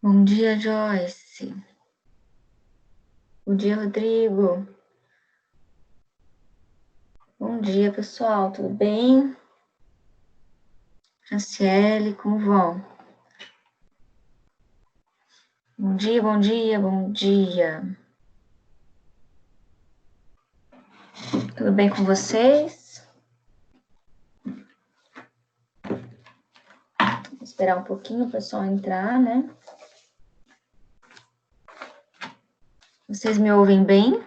Bom dia, Joyce. Bom dia, Rodrigo. Bom dia, pessoal. Tudo bem? Franciele, como vão? Bom dia, bom dia, bom dia. Tudo bem com vocês? Vou esperar um pouquinho o pessoal entrar, né? Vocês me ouvem bem?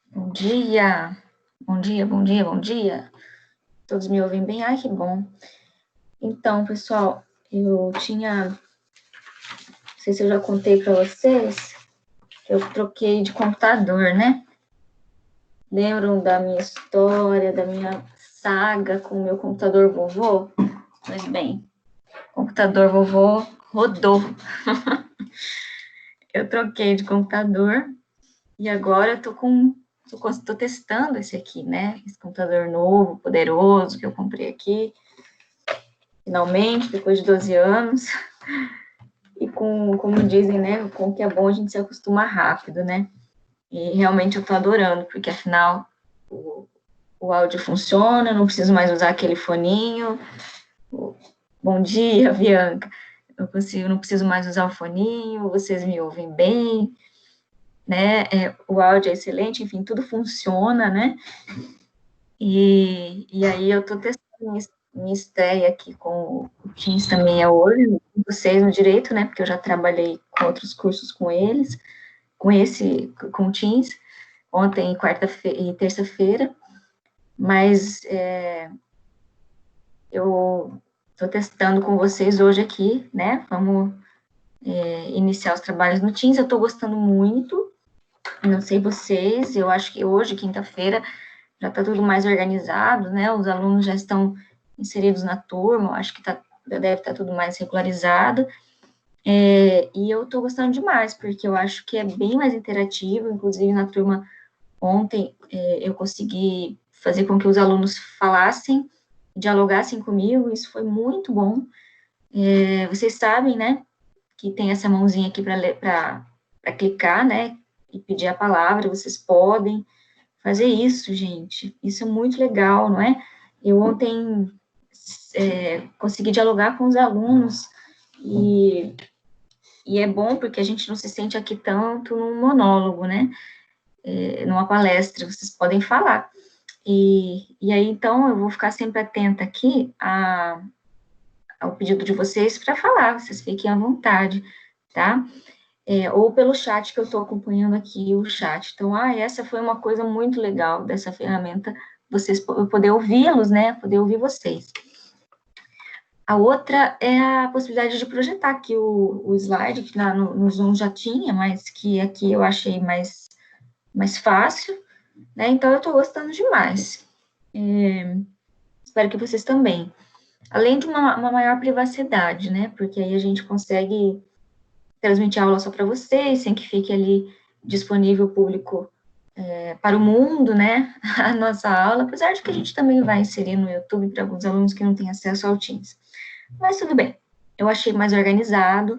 Bom dia. Bom dia, bom dia, bom dia. Todos me ouvem bem? Ai, que bom. Então, pessoal, eu tinha, não sei se eu já contei para vocês, que eu troquei de computador, né? Lembram da minha história, da minha saga com o meu computador vovô? Pois bem, o computador vovô rodou. Eu troquei de computador e agora eu tô testando esse aqui, né? Esse computador novo, poderoso que eu comprei aqui, finalmente, depois de 12 anos. E como dizem, né? Com o que é bom a gente se acostuma rápido, né? E realmente eu tô adorando, porque afinal o áudio funciona, eu não preciso mais usar aquele foninho. Bom dia, Bianca. Não preciso mais usar o foninho, vocês me ouvem bem, né? O áudio é excelente, enfim, tudo funciona, né? E aí eu tô testando minha estreia aqui com o Teams também é hoje, vocês no direito, né? Porque eu já trabalhei com outros cursos com eles, com o Teams, ontem, quarta-feira e terça-feira, mas eu estou testando com vocês hoje aqui, né? Vamos iniciar os trabalhos no Teams. Eu estou gostando muito. Não sei vocês, eu acho que hoje, quinta-feira, já está tudo mais organizado, né? Os alunos já estão inseridos na turma, eu acho que já deve estar tudo mais regularizado. E eu estou gostando demais, porque eu acho que é bem mais interativo, inclusive na turma ontem eu consegui fazer com que os alunos falassem, dialogassem comigo, isso foi muito bom. Vocês sabem, né, que tem essa mãozinha aqui para clicar, né, e pedir a palavra, vocês podem fazer isso, gente. Isso é muito legal, não é? Eu ontem consegui dialogar com os alunos e, e é bom porque a gente não se sente aqui tanto num monólogo, né? Numa palestra, vocês podem falar. E aí, então, eu vou ficar sempre atenta aqui ao pedido de vocês para falar, vocês fiquem à vontade, tá? Ou pelo chat que eu estou acompanhando aqui, o chat. Então, essa foi uma coisa muito legal dessa ferramenta, eu poder ouvi-los, né? Poder ouvir vocês. A outra é a possibilidade de projetar aqui o slide, que lá no Zoom já tinha, mas que aqui eu achei mais fácil, né? Então, eu estou gostando demais. Espero que vocês também. Além de uma maior privacidade, né? Porque aí a gente consegue transmitir a aula só para vocês, sem que fique ali disponível público para o mundo, né? A nossa aula, apesar de que a gente também vai inserir no YouTube para alguns alunos que não têm acesso ao Teams. Mas tudo bem, eu achei mais organizado.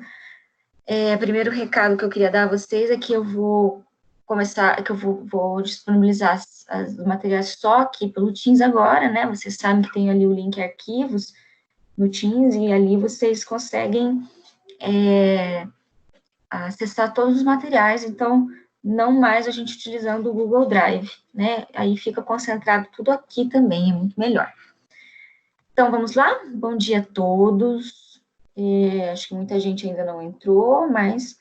Primeiro recado que eu queria dar a vocês é que eu vou começar, que eu vou disponibilizar os materiais só aqui pelo Teams agora, né? Vocês sabem que tem ali o link arquivos no Teams e ali vocês conseguem acessar todos os materiais, então não mais a gente utilizando o Google Drive, né? Aí fica concentrado tudo aqui também, é muito melhor. Então vamos lá? Bom dia a todos. Acho que muita gente ainda não entrou, mas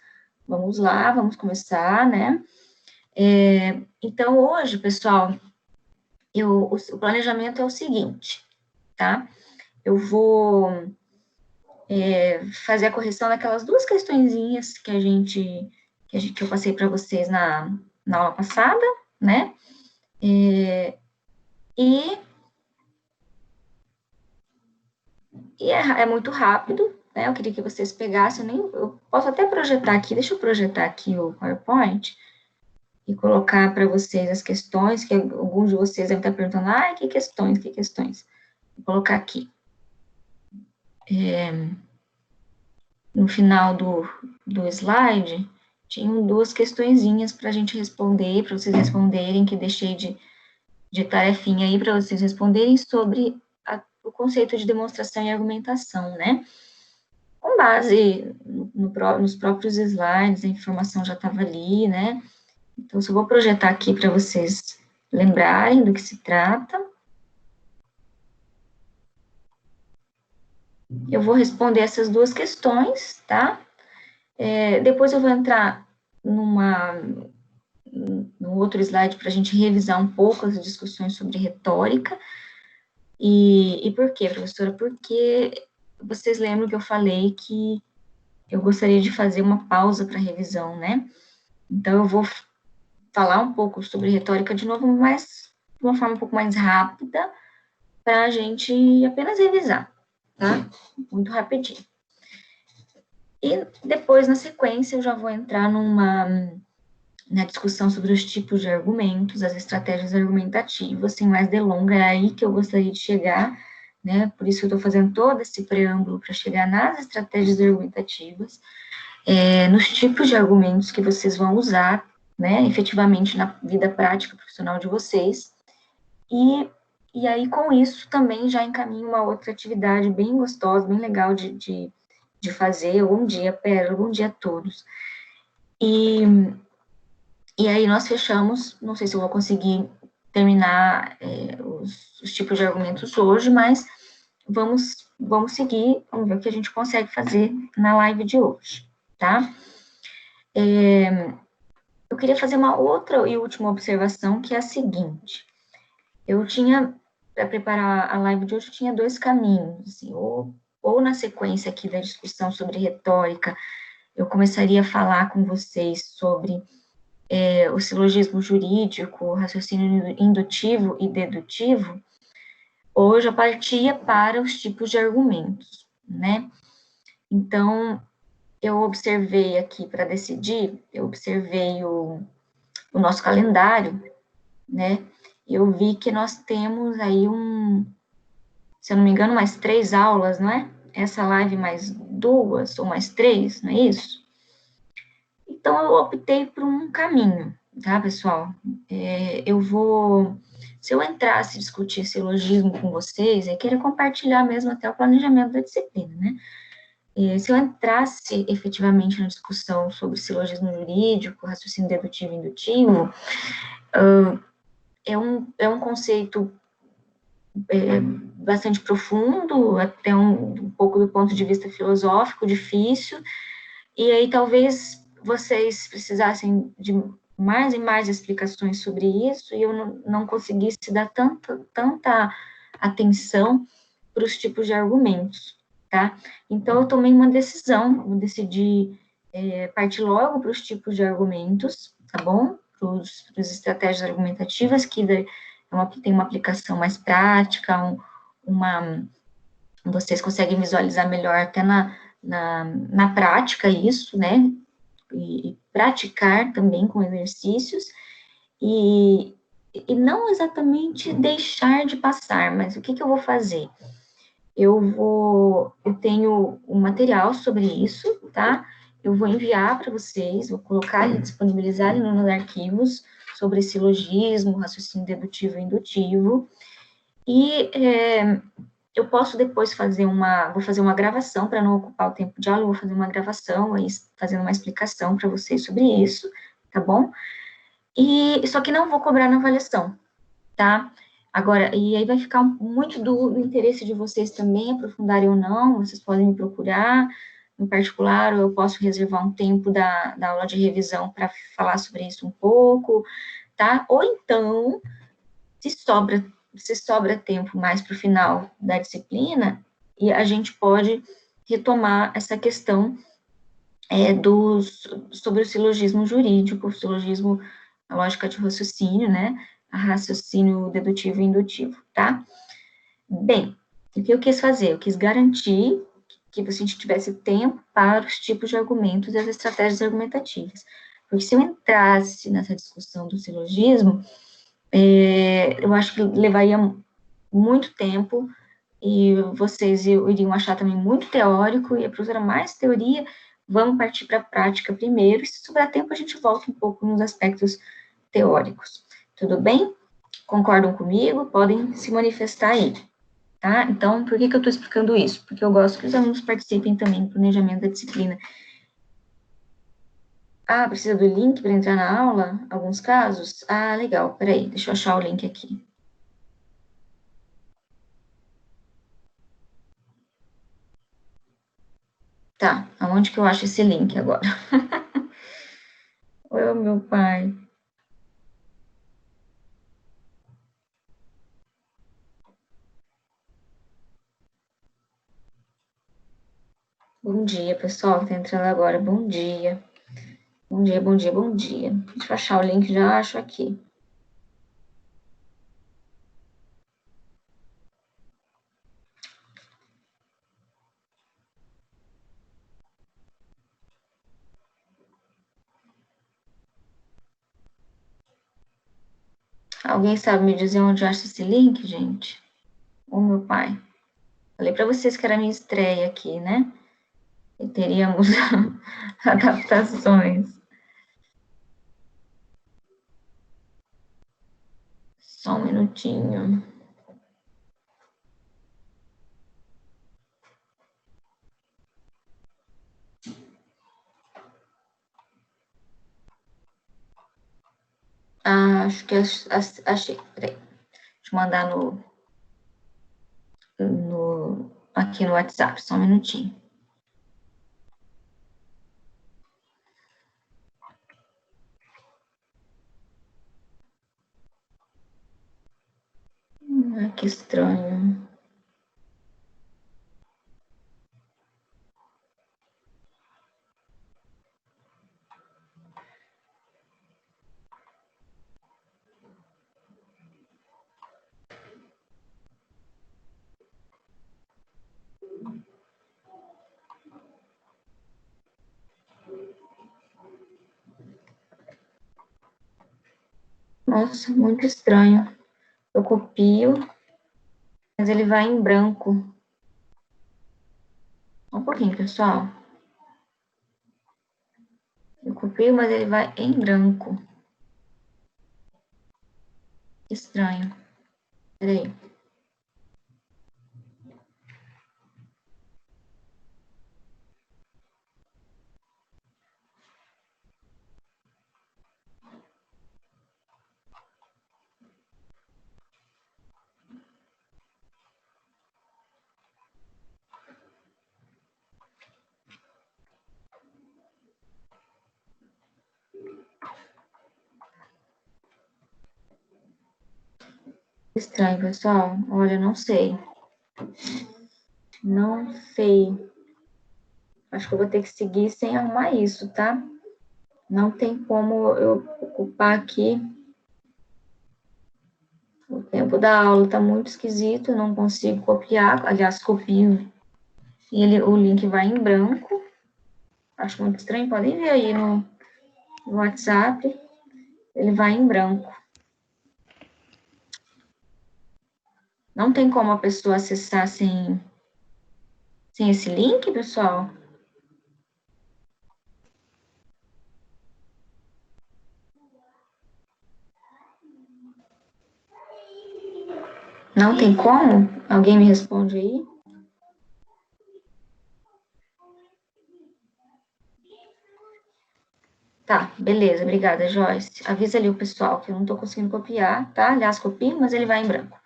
vamos lá, vamos começar, né? Então hoje, pessoal, o planejamento é o seguinte, tá? Eu vou fazer a correção daquelas duas questõezinhas que eu passei para vocês na aula passada, né? E, é muito rápido, né? Eu queria que vocês pegassem, eu posso até projetar aqui, deixa eu projetar aqui o PowerPoint e colocar para vocês as questões, que alguns de vocês devem estar perguntando, que questões, que questões? Vou colocar aqui. no final do slide, tinham duas questõezinhas para a gente responder, para vocês responderem, que deixei de tarefinha aí para vocês responderem sobre o conceito de demonstração e argumentação, né? Com base nos próprios slides, a informação já estava ali, né? Então, eu só vou projetar aqui para vocês lembrarem do que se trata. Eu vou responder essas duas questões, tá? Depois eu vou entrar num outro slide para a gente revisar um pouco as discussões sobre retórica. E por quê, professora? Porque vocês lembram que eu falei que eu gostaria de fazer uma pausa para revisão, né? Então, eu vou falar um pouco sobre retórica de novo, mas de uma forma um pouco mais rápida, para a gente apenas revisar, tá? Muito rapidinho. E depois, na sequência, eu já vou entrar na discussão sobre os tipos de argumentos, as estratégias argumentativas, sem mais delonga, é aí que eu gostaria de chegar, né? Por isso eu estou fazendo todo esse preâmbulo para chegar nas estratégias argumentativas, nos tipos de argumentos que vocês vão usar, né, efetivamente na vida prática profissional de vocês, e aí com isso também já encaminho uma outra atividade bem gostosa, bem legal de fazer. Bom dia, Pérola, bom dia a todos. E aí nós fechamos, não sei se eu vou conseguir terminar os tipos de argumentos hoje, mas vamos seguir, vamos ver o que a gente consegue fazer na live de hoje, tá? Eu queria fazer uma outra e última observação, que é a seguinte. Eu tinha, para preparar a live de hoje, eu tinha dois caminhos, assim, ou na sequência aqui da discussão sobre retórica, eu começaria a falar com vocês sobre o silogismo jurídico, o raciocínio indutivo e dedutivo, ou eu já partia para os tipos de argumentos, né? Então, eu observei aqui, para decidir, eu observei o nosso calendário, né? Eu vi que nós temos aí se eu não me engano, mais 3 aulas, não é? Essa live mais 2 ou mais 3, não é isso? Então, eu optei por um caminho, tá, pessoal? Se eu entrasse e discutir silogismo com vocês, eu queria compartilhar mesmo até o planejamento da disciplina, né? Se eu entrasse efetivamente na discussão sobre silogismo jurídico, raciocínio dedutivo e indutivo, é um conceito bastante profundo, até um pouco do ponto de vista filosófico, difícil, e aí talvez vocês precisassem de mais e mais explicações sobre isso, e eu não conseguisse dar tanta atenção para os tipos de argumentos, tá? Então, eu tomei uma decisão, eu decidi partir logo para os tipos de argumentos, tá bom? Para as estratégias argumentativas, que tem uma aplicação mais prática, vocês conseguem visualizar melhor até na prática isso, né? E praticar também com exercícios, e não exatamente deixar de passar, mas o que eu vou fazer? Eu tenho um material sobre isso, tá? Eu vou enviar para vocês, vou colocar e disponibilizar nos arquivos sobre silogismo, raciocínio dedutivo e indutivo, e eu posso depois vou fazer uma gravação, para não ocupar o tempo de aula, eu vou fazer uma gravação, aí, fazendo uma explicação para vocês sobre isso, tá bom? Só que não vou cobrar na avaliação, tá? Agora, e aí vai ficar muito do interesse de vocês também aprofundarem ou não, vocês podem me procurar em particular, ou eu posso reservar um tempo da aula de revisão para falar sobre isso um pouco, tá? Ou então, se sobra tempo mais para o final da disciplina, e a gente pode retomar essa questão sobre o silogismo jurídico, o silogismo, a lógica de raciocínio, né? A raciocínio dedutivo e indutivo, tá? Bem, o que eu quis fazer? Eu quis garantir que a gente tivesse tempo para os tipos de argumentos e as estratégias argumentativas. Porque se eu entrasse nessa discussão do silogismo, eu acho que levaria muito tempo e vocês iriam achar também muito teórico, e a professora mais teoria, vamos partir para a prática primeiro, e se sobrar tempo a gente volta um pouco nos aspectos teóricos. Tudo bem? Concordam comigo? Podem se manifestar aí, tá? Então, por que eu estou explicando isso? Porque eu gosto que os alunos participem também do planejamento da disciplina. Ah, precisa do link para entrar na aula? Alguns casos? Ah, legal, peraí, deixa eu achar o link aqui. Tá, aonde que eu acho esse link agora? Ô, meu pai. Bom dia, pessoal, que tá entrando agora. Bom dia. Bom dia, bom dia, bom dia. Deixa eu achar o link, já acho aqui. Alguém sabe me dizer onde acha esse link, gente? Ô, meu pai. Falei para vocês que era minha estreia aqui, né? E teríamos adaptações. Só um minutinho. Ah, acho que achei. Peraí. Deixa eu mandar aqui no WhatsApp, só um minutinho. Que estranho. Nossa, muito estranho. Eu copio, mas ele vai em branco. Um pouquinho, pessoal. Eu copio, mas ele vai em branco. Estranho. Peraí. Estranho, pessoal. Olha, não sei. Não sei. Acho que eu vou ter que seguir sem arrumar isso, tá? Não tem como eu ocupar aqui. O tempo da aula tá muito esquisito, não consigo copiar. Aliás, copio e o link vai em branco. Acho muito estranho. Podem ver aí no WhatsApp. Ele vai em branco. Não tem como a pessoa acessar sem esse link, pessoal? Não tem como? Alguém me responde aí? Tá, beleza, obrigada, Joyce. Avisa ali o pessoal que eu não tô conseguindo copiar, tá? Aliás, copio, mas ele vai em branco,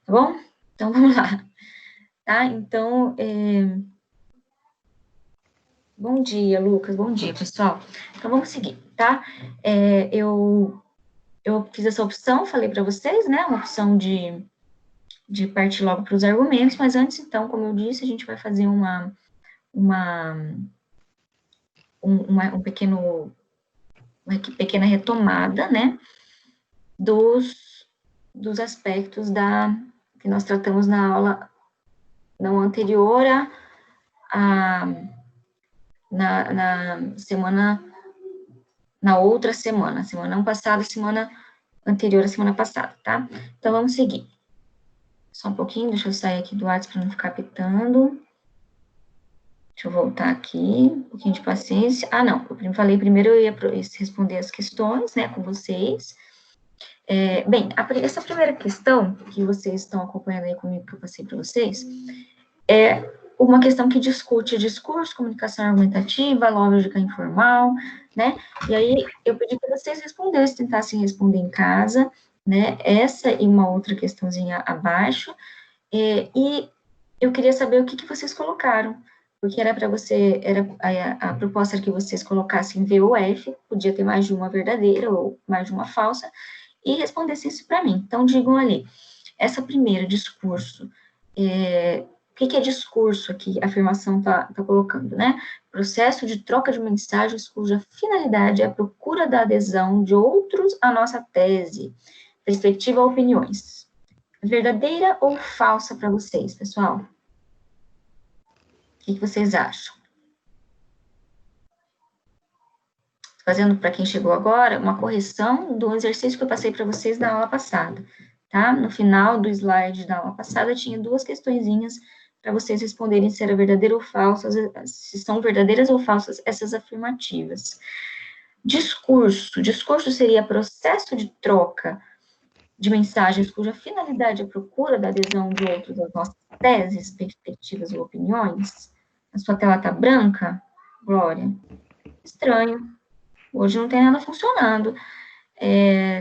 tá bom? Então, vamos lá. Tá, então, bom dia, Lucas, bom dia, pessoal. Então, vamos seguir, tá? Eu fiz essa opção, falei para vocês, né? Uma opção de partir logo para os argumentos, mas antes, então, como eu disse, a gente vai fazer uma pequena retomada, né, dos aspectos que nós tratamos na aula não anterior na semana, na outra semana não passada, semana anterior à semana passada, tá? Então, vamos seguir. Só um pouquinho, deixa eu sair aqui do WhatsApp para não ficar pitando. Deixa eu voltar aqui, um pouquinho de paciência. Ah, não, eu falei primeiro eu ia responder as questões, né, com vocês. Bem, essa primeira questão que vocês estão acompanhando aí comigo, que eu passei para vocês, é uma questão que discute discurso, comunicação argumentativa, lógica informal, né? E aí eu pedi para vocês respondessem, tentassem responder em casa, né? Essa e uma outra questãozinha abaixo. E eu queria saber o que vocês colocaram, porque era para você, a proposta era que vocês colocassem V ou F, podia ter mais de uma verdadeira ou mais de uma falsa, e respondessem isso para mim. Então, digam ali, essa primeira, discurso, o que é discurso aqui? A afirmação está colocando, né? Processo de troca de mensagens cuja finalidade é a procura da adesão de outros à nossa tese, perspectiva ou opiniões. Verdadeira ou falsa para vocês, pessoal? O que vocês acham? Fazendo para quem chegou agora, uma correção do exercício que eu passei para vocês na aula passada, tá? No final do slide da aula passada, tinha duas questõezinhas para vocês responderem se era verdadeiro ou falso, se são verdadeiras ou falsas essas afirmativas. Discurso seria processo de troca de mensagens cuja finalidade é a procura da adesão de outros às nossas teses, perspectivas ou opiniões. A sua tela está branca, Glória? Estranho. Hoje não tem nada funcionando.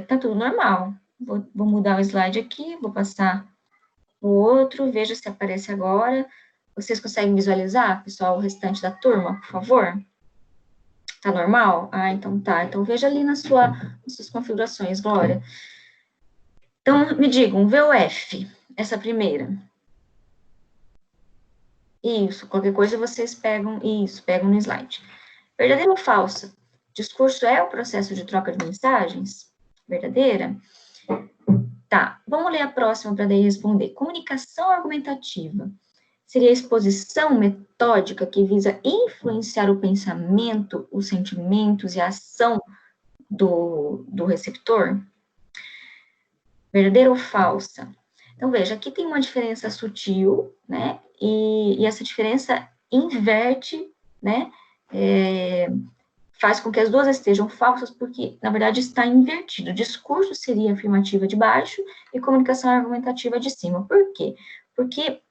Tá tudo normal. Vou mudar o slide aqui, vou passar o outro, veja se aparece agora. Vocês conseguem visualizar, pessoal, o restante da turma, por favor? Tá normal? Ah, então tá. Então veja ali nas suas configurações, Glória. Então, me digam, V ou F, essa primeira? Isso, qualquer coisa vocês pegam no slide. Verdadeira ou falsa? Discurso é o processo de troca de mensagens? Verdadeira? Tá, vamos ler a próxima para daí responder. Comunicação argumentativa seria a exposição metódica que visa influenciar o pensamento, os sentimentos e a ação do receptor? Verdadeira ou falsa? Então, veja, aqui tem uma diferença sutil, né? E essa diferença inverte, né? Faz com que as duas estejam falsas, porque, na verdade, está invertido. Discurso seria afirmativa de baixo e comunicação argumentativa de cima. Por quê? Porque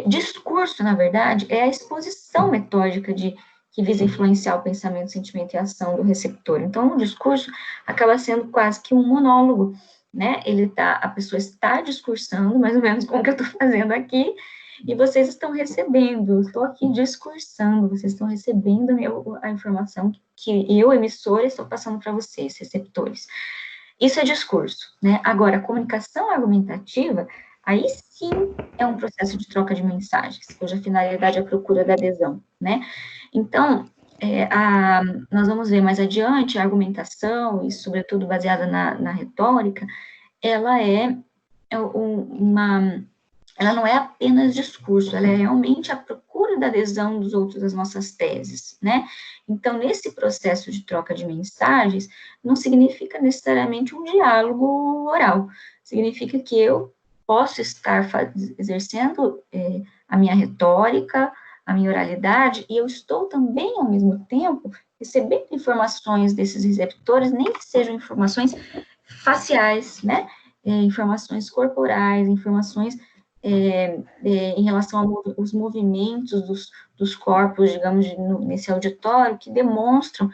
discurso, na verdade, é a exposição metódica que visa influenciar o pensamento, sentimento e ação do receptor. Então, o discurso acaba sendo quase que um monólogo, né? A pessoa está discursando, mais ou menos como que eu estou fazendo aqui, e vocês estão recebendo, estou aqui discursando, vocês estão recebendo a informação que eu, emissora, estou passando para vocês, receptores. Isso é discurso, né? Agora, a comunicação argumentativa, aí sim é um processo de troca de mensagens, cuja finalidade é a procura da adesão, né? Então, nós vamos ver mais adiante, a argumentação, e sobretudo baseada na retórica, ela não é apenas discurso, ela é realmente a procura da adesão dos outros às nossas teses, né? Então, nesse processo de troca de mensagens, não significa necessariamente um diálogo oral, significa que eu posso estar exercendo a minha retórica, a minha oralidade, e eu estou também, ao mesmo tempo, recebendo informações desses receptores, nem que sejam informações faciais, né? Informações corporais, informações em relação aos movimentos dos corpos, digamos, nesse auditório, que demonstram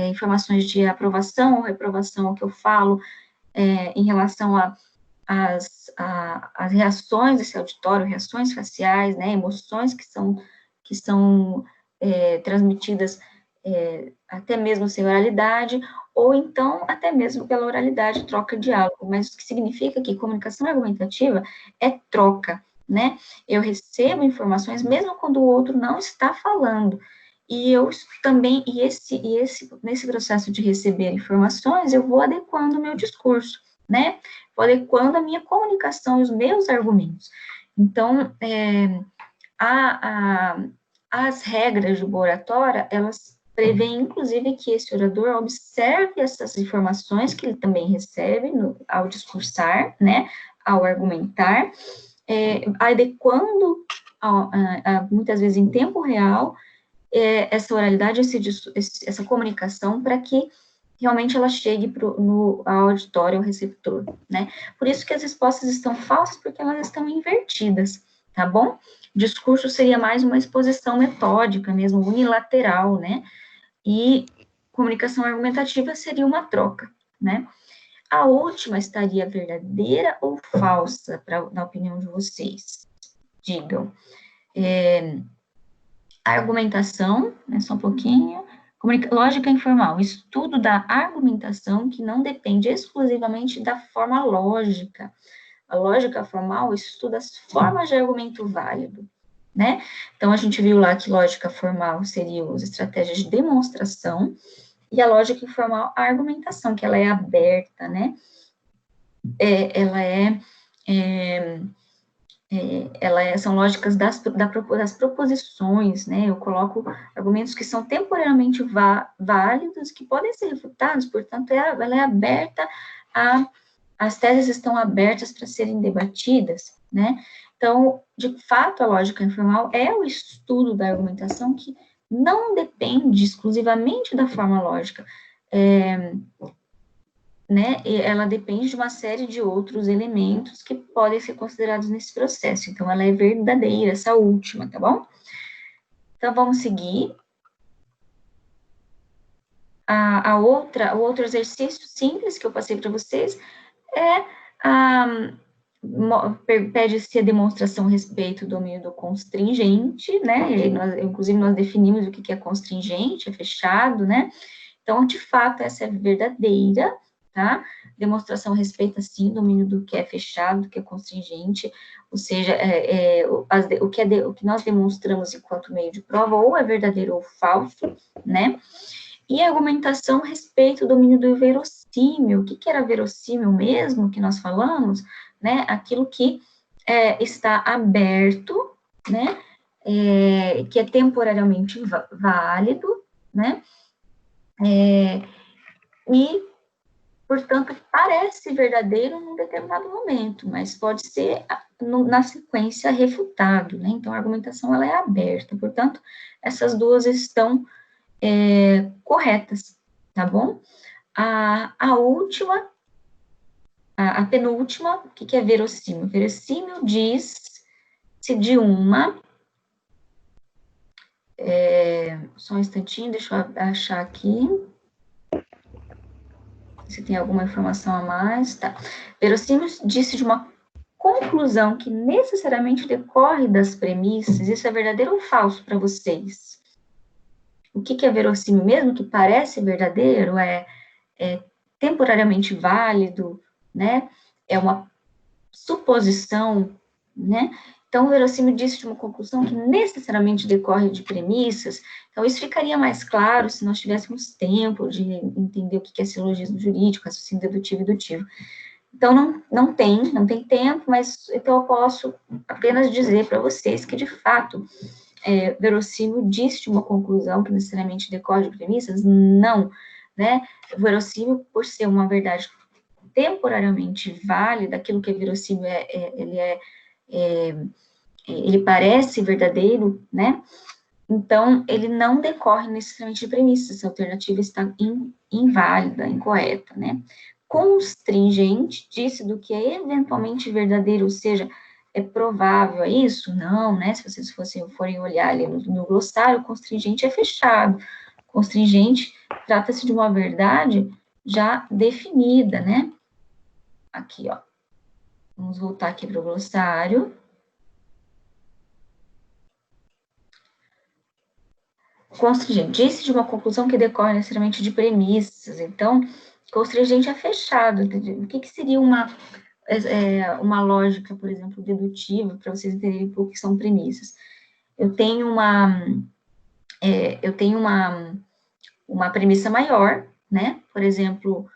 informações de aprovação ou reprovação ao que eu falo, em relação às reações desse auditório, reações faciais, né, emoções que são transmitidas até mesmo sem oralidade, ou então até mesmo pela oralidade, troca de diálogo, mas o que significa que comunicação argumentativa é troca, né? Eu recebo informações mesmo quando o outro não está falando, e eu também, nesse processo de receber informações, eu vou adequando o meu discurso, né? Vou adequando a minha comunicação e os meus argumentos. Então, as regras de boa oratória, elas prevêem, inclusive, que esse orador observe essas informações que ele também recebe ao discursar, né, ao argumentar, adequando, muitas vezes em tempo real, essa oralidade, essa comunicação, para que realmente ela chegue ao auditório, ao receptor, né? Por isso que as respostas estão falsas, porque elas estão invertidas, tá bom? Discurso seria mais uma exposição metódica mesmo, unilateral, né? E comunicação argumentativa seria uma troca, né? A última estaria verdadeira ou falsa, na opinião de vocês? Digam. A argumentação, né, só um pouquinho. Lógica informal, estudo da argumentação que não depende exclusivamente da forma lógica. A lógica formal estuda as formas de argumento válido, né? Então, a gente viu lá que lógica formal seria as estratégias de demonstração, e a lógica informal, a argumentação, que ela é aberta, né? São lógicas das proposições, né? Eu coloco argumentos que são temporariamente válidos, que podem ser refutados, portanto, ela é aberta as teses estão abertas para serem debatidas, né? Então, de fato, a lógica informal é o estudo da argumentação que não depende exclusivamente da forma lógica, né? Ela depende de uma série de outros elementos que podem ser considerados nesse processo. Então, ela é verdadeira, essa última, tá bom? Então, vamos seguir. O outro exercício simples que eu passei para vocês pede-se a demonstração a respeito do domínio do constringente, né? Inclusive, nós definimos o que é constringente, é fechado, né? Então, de fato, essa é verdadeira, tá? Demonstração respeita, sim, o domínio do que é fechado, do que é constringente, ou seja, o que nós demonstramos enquanto meio de prova, ou é verdadeiro ou falso, né? E a argumentação respeita o domínio do verossímil. O que era verossímil mesmo, que nós falamos, né? Aquilo que está aberto, né? Que é temporariamente válido, né? E, portanto, parece verdadeiro num determinado momento, mas pode ser, na sequência, refutado, né? Então, a argumentação, ela é aberta. Portanto, essas duas estão corretas, tá bom? A última, a penúltima, o que é verossímil? Verossímil diz-se de uma... só um instantinho, deixa eu achar aqui. Se tem alguma informação a mais, tá. Verossímil disse de uma conclusão que necessariamente decorre das premissas. Isso é verdadeiro ou falso para vocês? O que é verossímil mesmo, que parece verdadeiro, é temporariamente válido, né? É uma suposição, né? Então, o verossímil disse de uma conclusão que necessariamente decorre de premissas. Então, isso ficaria mais claro se nós tivéssemos tempo de entender o que é silogismo jurídico, raciocínio dedutivo e indutivo. Então, não tem tempo, mas então eu posso apenas dizer para vocês que, de fato, verossímil disse de uma conclusão que necessariamente decorre de premissas? Não, né? O verossímil, por ser uma verdade temporariamente válida, aquilo que é verossímil, ele parece verdadeiro, né? Então, ele não decorre necessariamente de premissas, essa alternativa está inválida, incorreta, né? Constringente, disse do que é eventualmente verdadeiro, ou seja, é provável, é isso? Não, né? Se vocês forem olhar ali no glossário, constringente é fechado. Constringente trata-se de uma verdade já definida, né? Aqui, ó. Vamos voltar aqui para o glossário. Constringente, disse de uma conclusão que decorre necessariamente de premissas. Então, constringente é fechado. O que seria uma lógica, por exemplo, dedutiva, para vocês entenderem o que são premissas? Eu tenho uma premissa maior, né? Por exemplo,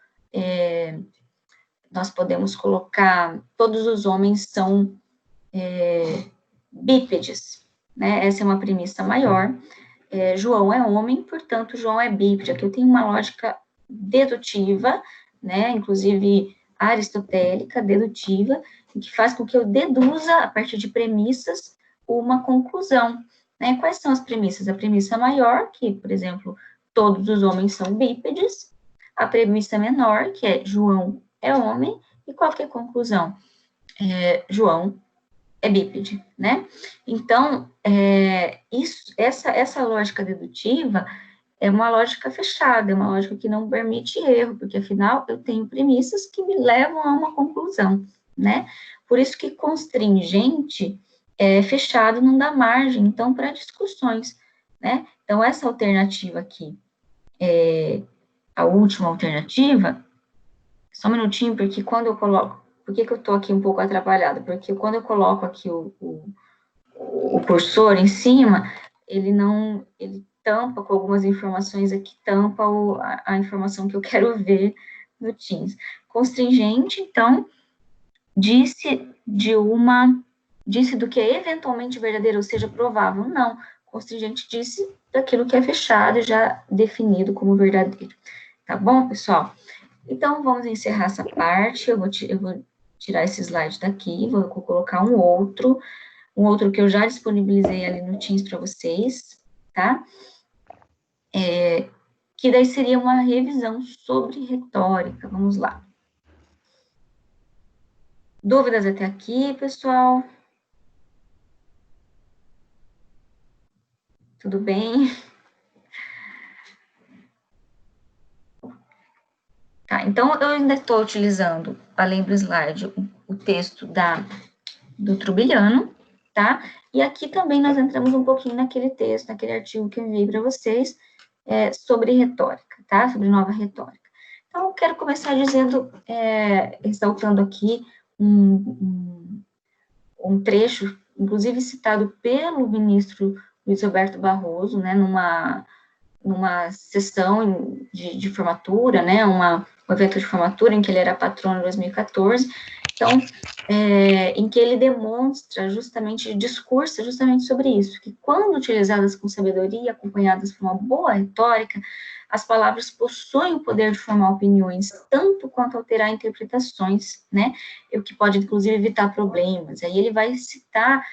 nós podemos colocar todos os homens são bípedes, né? Essa é uma premissa maior. João é homem, portanto, João é bípede. Aqui eu tenho uma lógica dedutiva, né? Inclusive aristotélica, dedutiva, o que faz com que eu deduza, a partir de premissas, uma conclusão, né? Quais são as premissas? A premissa maior, que, por exemplo, todos os homens são bípedes, a premissa menor, que é João é homem, e qual que é a conclusão? João é bípede, né? Então, essa lógica dedutiva é uma lógica fechada, é uma lógica que não permite erro, porque, afinal, eu tenho premissas que me levam a uma conclusão, né? Por isso que constringente fechado não dá margem, então, para discussões, né? Então, essa alternativa aqui, a última alternativa, só um minutinho, porque quando eu coloco, por que eu estou aqui um pouco atrapalhada? Porque quando eu coloco aqui o cursor em cima, ele tampa com algumas informações aqui, tampa a informação que eu quero ver no Teams. Constringente, então, disse do que é eventualmente verdadeiro, ou seja, provável. Não, constringente disse daquilo que é fechado e já definido como verdadeiro. Tá bom, pessoal? Então, vamos encerrar essa parte. Eu vou tirar esse slide daqui, vou colocar um outro que eu já disponibilizei ali no Teams para vocês, tá? Que daí seria uma revisão sobre retórica. Vamos lá. Dúvidas até aqui, pessoal? Tudo bem? Tá, então, eu ainda estou utilizando, além do slide, o texto do Trubiliano, tá? E aqui também nós entramos um pouquinho naquele texto, naquele artigo que eu enviei para vocês, sobre retórica, tá? Sobre nova retórica. Então, eu quero começar dizendo, ressaltando aqui um trecho, inclusive citado pelo ministro Luiz Roberto Barroso, né, numa sessão de formatura, né, um evento de formatura em que ele era patrono em 2014, então, em que ele demonstra discursa justamente sobre isso, que quando utilizadas com sabedoria, acompanhadas por uma boa retórica, as palavras possuem o poder de formar opiniões, tanto quanto alterar interpretações, né, o que pode, inclusive, evitar problemas. Aí ele vai citar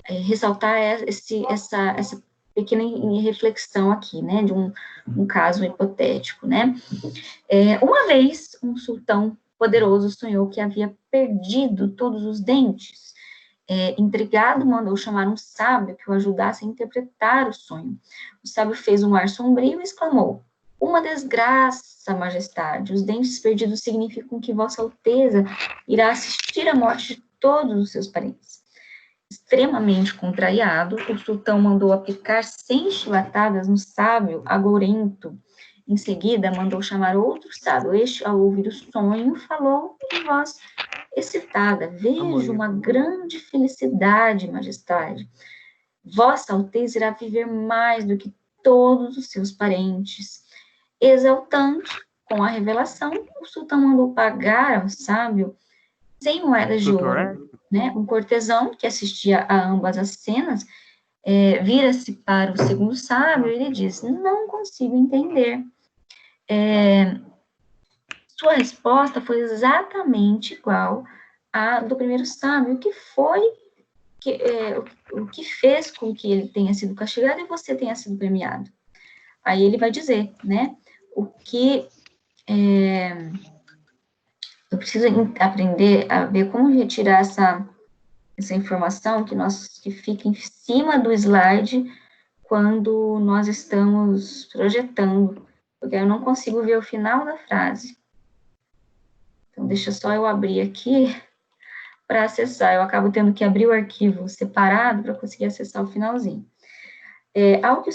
ressaltar essa pequena reflexão aqui, né, de um caso hipotético, né. Uma vez, um sultão poderoso sonhou que havia perdido todos os dentes. Intrigado, mandou chamar um sábio que o ajudasse a interpretar o sonho. O sábio fez um ar sombrio e exclamou: uma desgraça, majestade. Os dentes perdidos significam que Vossa Alteza irá assistir à morte de todos os seus parentes. Extremamente contrariado, o sultão mandou aplicar 100 chibatadas no sábio agourento. Em seguida, mandou chamar outro sábio. Este, ao ouvir o sonho, falou em voz excitada: vejo uma grande felicidade, majestade. Vossa Alteza irá viver mais do que todos os seus parentes. Exaltante com a revelação, o sultão mandou pagar ao sábio 100 moedas de ouro, né? Um cortesão que assistia a ambas as cenas vira-se para o segundo sábio e ele diz: não consigo entender. Sua resposta foi exatamente igual à do primeiro sábio, o que fez com que ele tenha sido castigado e você tenha sido premiado. Aí ele vai dizer, né, o que eu preciso aprender a ver como retirar essa informação que fica em cima do slide quando nós estamos projetando, porque eu não consigo ver o final da frase. Então, deixa só eu abrir aqui para acessar. Eu acabo tendo que abrir o arquivo separado para conseguir acessar o finalzinho. Ao que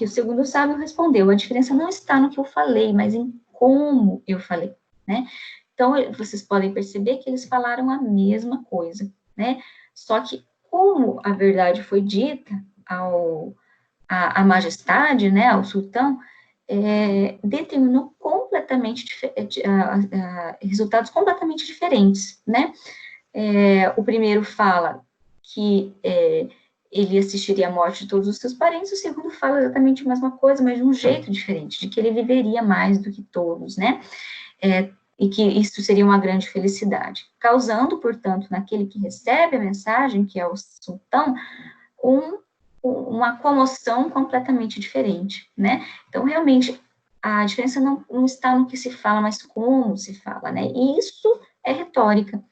o segundo sábio respondeu: a diferença não está no que eu falei, mas em como eu falei, né? Então, vocês podem perceber que eles falaram a mesma coisa, né? Só que como a verdade foi dita à majestade, né, ao sultão, determinou completamente resultados completamente diferentes, né? O primeiro fala que ele assistiria à morte de todos os seus parentes, o segundo fala exatamente a mesma coisa, mas de um jeito diferente, de que ele viveria mais do que todos, né? e que isso seria uma grande felicidade, causando, portanto, naquele que recebe a mensagem, que é o sultão, uma comoção completamente diferente, né? Então, realmente, a diferença não está no que se fala, mas como se fala, né? E isso é retórica.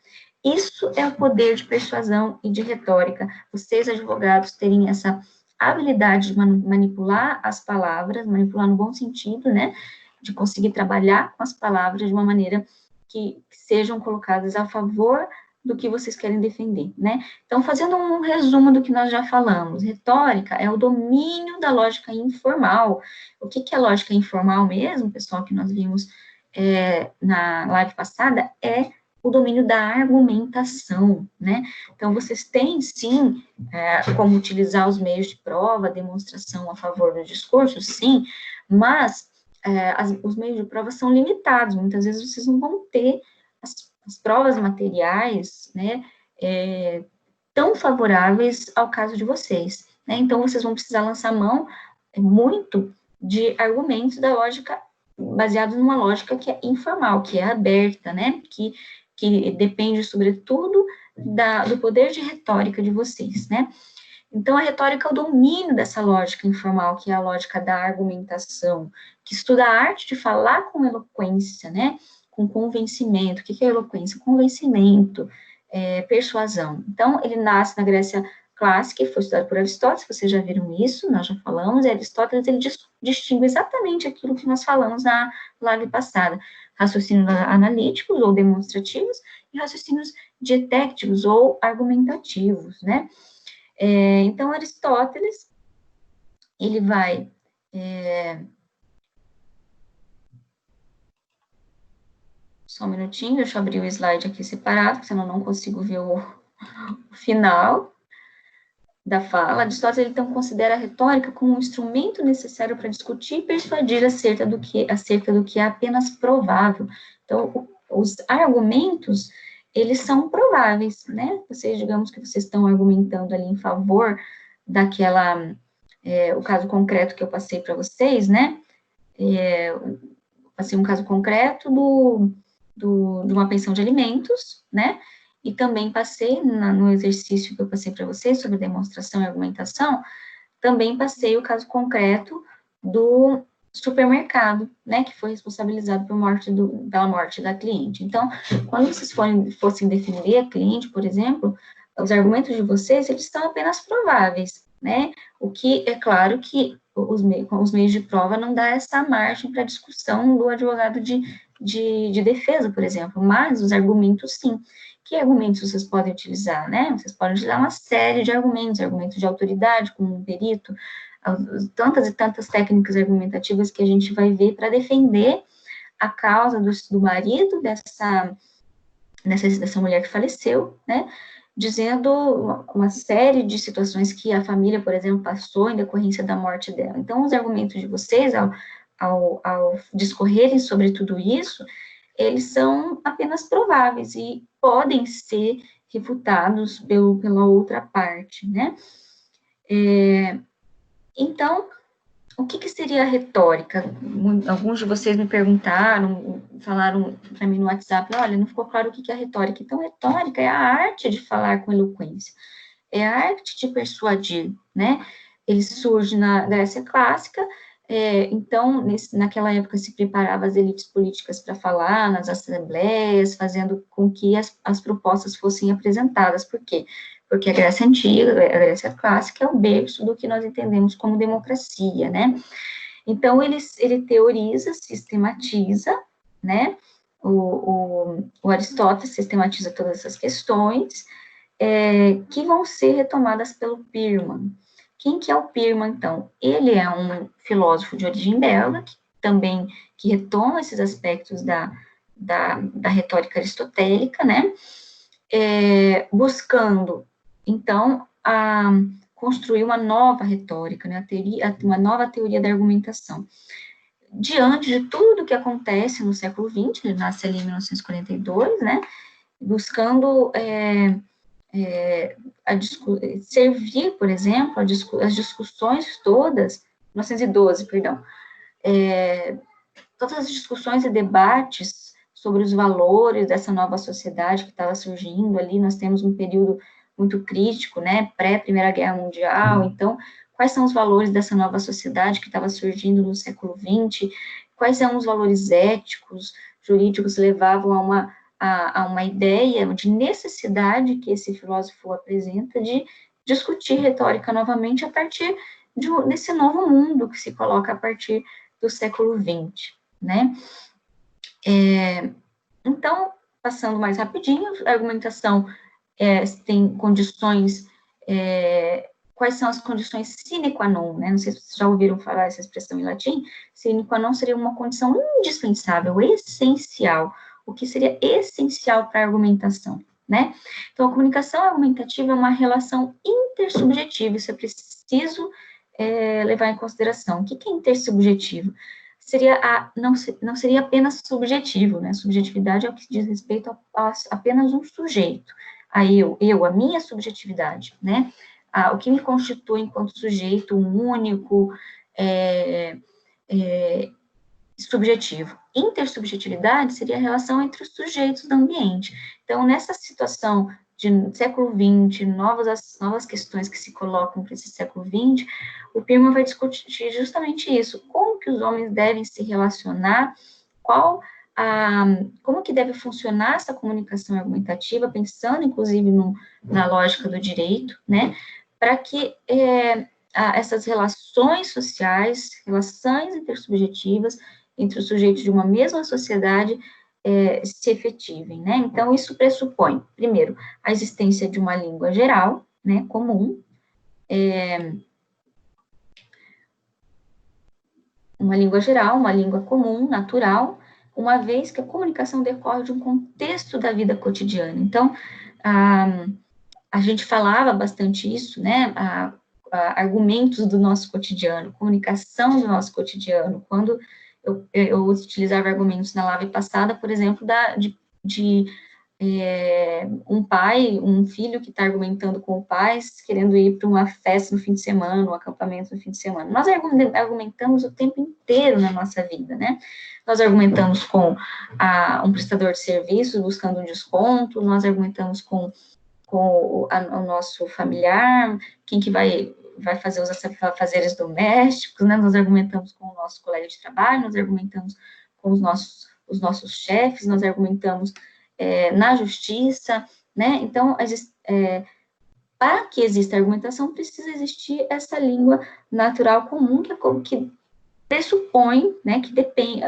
Isso é o poder de persuasão e de retórica. Vocês, advogados, terem essa habilidade de manipular as palavras, manipular no bom sentido, né? De conseguir trabalhar com as palavras de uma maneira que sejam colocadas a favor do que vocês querem defender, né? Então, fazendo um resumo do que nós já falamos, retórica é o domínio da lógica informal. O que é lógica informal mesmo, pessoal, que nós vimos na live passada, é o domínio da argumentação, né? Então, vocês têm, sim, como utilizar os meios de prova, demonstração a favor do discurso, sim, mas os meios de prova são limitados, muitas vezes vocês não vão ter as provas materiais, né, tão favoráveis ao caso de vocês, né? Então, vocês vão precisar lançar mão muito de argumentos da lógica, baseados numa lógica que é informal, que é aberta, né, que depende, sobretudo, do poder de retórica de vocês, né? Então, a retórica é o domínio dessa lógica informal, que é a lógica da argumentação, que estuda a arte de falar com eloquência, né? Com convencimento. O que é eloquência? Convencimento, persuasão. Então, ele nasce na Grécia clássica e foi estudado por Aristóteles, vocês já viram isso, nós já falamos, e Aristóteles, ele distingue exatamente aquilo que nós falamos na live passada, raciocínios analíticos ou demonstrativos e raciocínios dietéticos ou argumentativos, né? Então, Aristóteles, ele vai só um minutinho, deixa eu abrir o slide aqui separado, porque senão eu não consigo ver o final da fala. Aristóteles, ele, então, considera a retórica como um instrumento necessário para discutir e persuadir acerca do que é apenas provável. Então, os argumentos, eles são prováveis, né? Vocês, digamos que vocês estão argumentando ali em favor daquela, o caso concreto que eu passei para vocês, né? Passei um caso concreto de uma pensão de alimentos, né? E também passei, no exercício que eu passei para vocês, sobre demonstração e argumentação, também passei o caso concreto do supermercado, né, que foi responsabilizado pela morte da cliente. Então, quando vocês fossem defender a cliente, por exemplo, os argumentos de vocês, eles são apenas prováveis, né, o que, é claro que os meios de prova não dá essa margem para discussão do advogado de defesa, por exemplo, mas os argumentos, sim. Que argumentos vocês podem utilizar, né? Vocês podem utilizar uma série de argumentos de autoridade, como um perito, tantas e tantas técnicas argumentativas que a gente vai ver para defender a causa do marido dessa mulher que faleceu, né? Dizendo uma série de situações que a família, por exemplo, passou em decorrência da morte dela. Então, os argumentos de vocês, ao discorrerem sobre tudo isso, eles são apenas prováveis e podem ser refutados pela outra parte, né? Então, o que seria a retórica? Alguns de vocês me perguntaram, falaram para mim no WhatsApp, olha, não ficou claro o que é a retórica. Então, retórica é a arte de falar com eloquência, é a arte de persuadir, né? Ele surge na Grécia Clássica, então, naquela época se preparava as elites políticas para falar nas assembleias, fazendo com que as propostas fossem apresentadas. Por quê? Porque a Grécia Antiga, a Grécia Clássica, é o berço do que nós entendemos como democracia, né? Então, ele teoriza, sistematiza, né? O Aristóteles sistematiza todas essas questões, que vão ser retomadas pelo Pyrmont. Quem que é o Pyrmont, então? Ele é um filósofo de origem belga, que retoma esses aspectos da retórica aristotélica, né? Buscando, então, construir uma nova retórica, né? Uma nova teoria da argumentação. Diante de tudo que acontece no século XX, ele nasce ali em 1942, né? Buscando servir, por exemplo, as discussões todas, 1912, perdão, todas as discussões e debates sobre os valores dessa nova sociedade que estava surgindo ali. Nós temos um período muito crítico, né, pré-Primeira Guerra Mundial. Então, quais são os valores dessa nova sociedade que estava surgindo no século XX? Quais são os valores éticos, jurídicos, levavam a uma ideia de necessidade que esse filósofo apresenta de discutir retórica novamente a partir desse novo mundo que se coloca a partir do século XX, né? Então, passando mais rapidinho, a argumentação tem condições, quais são as condições sine qua non, né? Não sei se vocês já ouviram falar essa expressão em latim. Sine qua non seria uma condição indispensável, essencial. O que seria essencial para a argumentação, né? Então, a comunicação argumentativa é uma relação intersubjetiva, isso é preciso levar em consideração. O que é intersubjetivo? Não seria apenas subjetivo, né? Subjetividade é o que diz respeito a apenas um sujeito, a minha subjetividade, né? O que me constitui enquanto sujeito único, subjetivo. Intersubjetividade seria a relação entre os sujeitos do ambiente. Então, nessa situação de século XX, novas questões que se colocam para esse século XX, o Pirma vai discutir justamente isso, como que os homens devem se relacionar, como que deve funcionar essa comunicação argumentativa, pensando, inclusive, na lógica do direito, né, para que essas relações sociais, relações intersubjetivas, entre os sujeitos de uma mesma sociedade, se efetivem, né? Então, isso pressupõe, primeiro, a existência de uma língua geral, né, comum, uma língua geral, uma língua comum, natural, uma vez que a comunicação decorre de um contexto da vida cotidiana. Então, a gente falava bastante isso, né, argumentos do nosso cotidiano, comunicação do nosso cotidiano. Quando eu utilizava argumentos na live passada, por exemplo, de um filho que está argumentando com o pai, querendo ir para uma festa no fim de semana, um acampamento no fim de semana. Nós argumentamos o tempo inteiro na nossa vida, né? Nós argumentamos com um prestador de serviços buscando um desconto, nós argumentamos com o nosso familiar, quem que vai fazer os afazeres domésticos, né? Nós argumentamos com o nosso colega de trabalho, nós argumentamos com os nossos chefes, nós argumentamos na justiça, né? Então, para que exista argumentação, precisa existir essa língua natural comum, que pressupõe, né, que depende,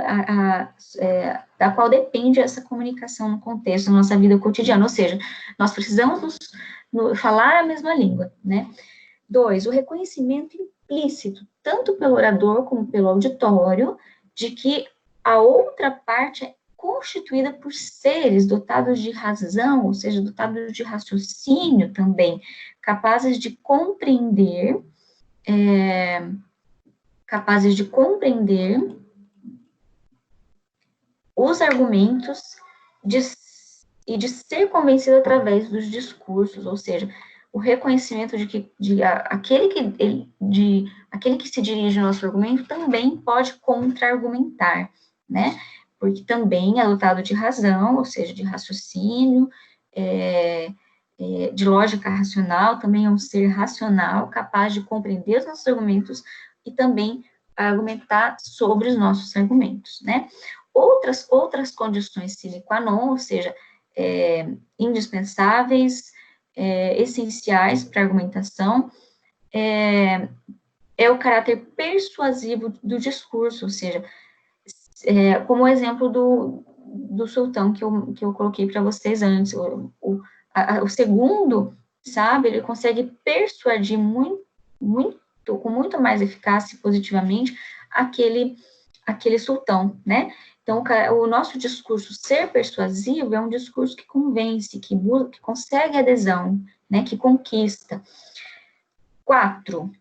da qual depende essa comunicação no contexto da nossa vida cotidiana, ou seja, nós precisamos falar a mesma língua, né? 2, o reconhecimento implícito, tanto pelo orador como pelo auditório, de que a outra parte é constituída por seres dotados de razão, ou seja, dotados de raciocínio também, capazes de compreender os argumentos e de ser convencido através dos discursos, ou seja, o reconhecimento de que aquele que se dirige ao nosso argumento também pode contra-argumentar, né? Porque também é dotado de razão, ou seja, de raciocínio, de lógica racional, também é um ser racional, capaz de compreender os nossos argumentos e também argumentar sobre os nossos argumentos, né? Outras condições sine qua non, ou seja, indispensáveis, essenciais para a argumentação, o caráter persuasivo do discurso, ou seja, como o exemplo do sultão que eu coloquei para vocês antes, o segundo, sabe, ele consegue persuadir com muito mais eficácia e positivamente aquele sultão, né? Então, o nosso discurso ser persuasivo é um discurso que convence, que consegue adesão, né, que conquista. 4,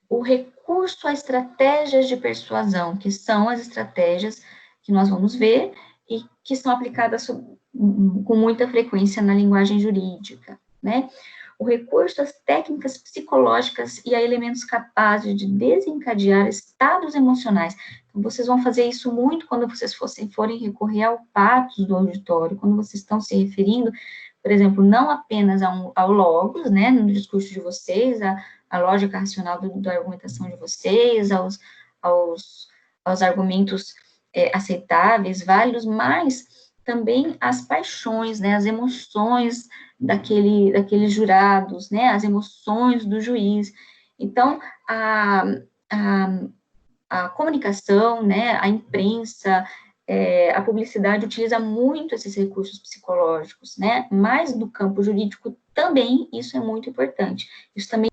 o recurso a estratégias de persuasão, que são as estratégias que nós vamos ver e que são aplicadas com muita frequência na linguagem jurídica, né? O recurso às técnicas psicológicas e a elementos capazes de desencadear estados emocionais. vocês vão fazer isso muito quando vocês forem recorrer ao patos do auditório, quando vocês estão se referindo, por exemplo, não apenas ao logos, né, no discurso de vocês, a lógica racional da argumentação de vocês, aos argumentos aceitáveis, válidos, mas também as paixões, né, as emoções daqueles jurados, né, as emoções do juiz. Então, a comunicação, né, a imprensa, a publicidade utiliza muito esses recursos psicológicos, né, mas no campo jurídico também isso é muito importante. Isso também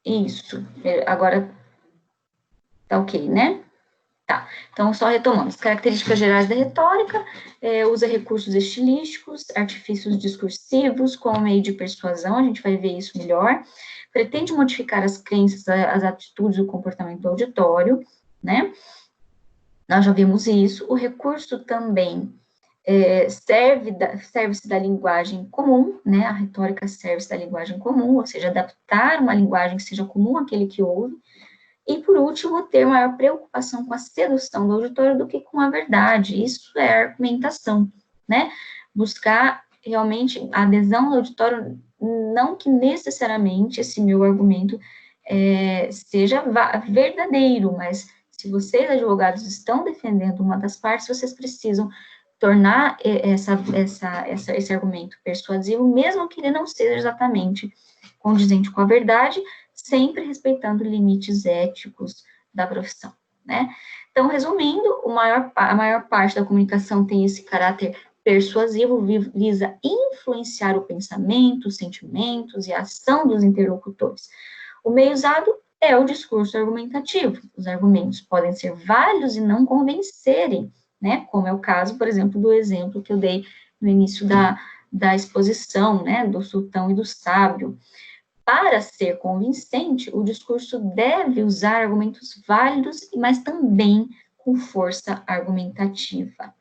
isso. Agora tá ok, né? Tá, então, só retomando, as características gerais da retórica, usa recursos estilísticos, artifícios discursivos como meio de persuasão, a gente vai ver isso melhor, pretende modificar as crenças, as atitudes e o comportamento do auditório, né, nós já vimos isso, o recurso também serve-se da linguagem comum, né, a retórica serve-se da linguagem comum, ou seja, adaptar uma linguagem que seja comum àquele que ouve, e, por último, ter maior preocupação com a sedução do auditório do que com a verdade. Isso é argumentação, né? Buscar realmente a adesão do auditório, não que necessariamente esse meu argumento seja verdadeiro, mas se vocês, advogados, estão defendendo uma das partes, vocês precisam tornar esse argumento persuasivo, mesmo que ele não seja exatamente condizente com a verdade, sempre respeitando limites éticos da profissão, né? Então, resumindo, a maior parte da comunicação tem esse caráter persuasivo, visa influenciar o pensamento, os sentimentos e a ação dos interlocutores. O meio usado é o discurso argumentativo. Os argumentos podem ser válidos e não convencerem, né? Como é o caso, por exemplo, do exemplo que eu dei no início da exposição, né? Do sultão e do sábio. Para ser convincente, o discurso deve usar argumentos válidos, mas também com força argumentativa.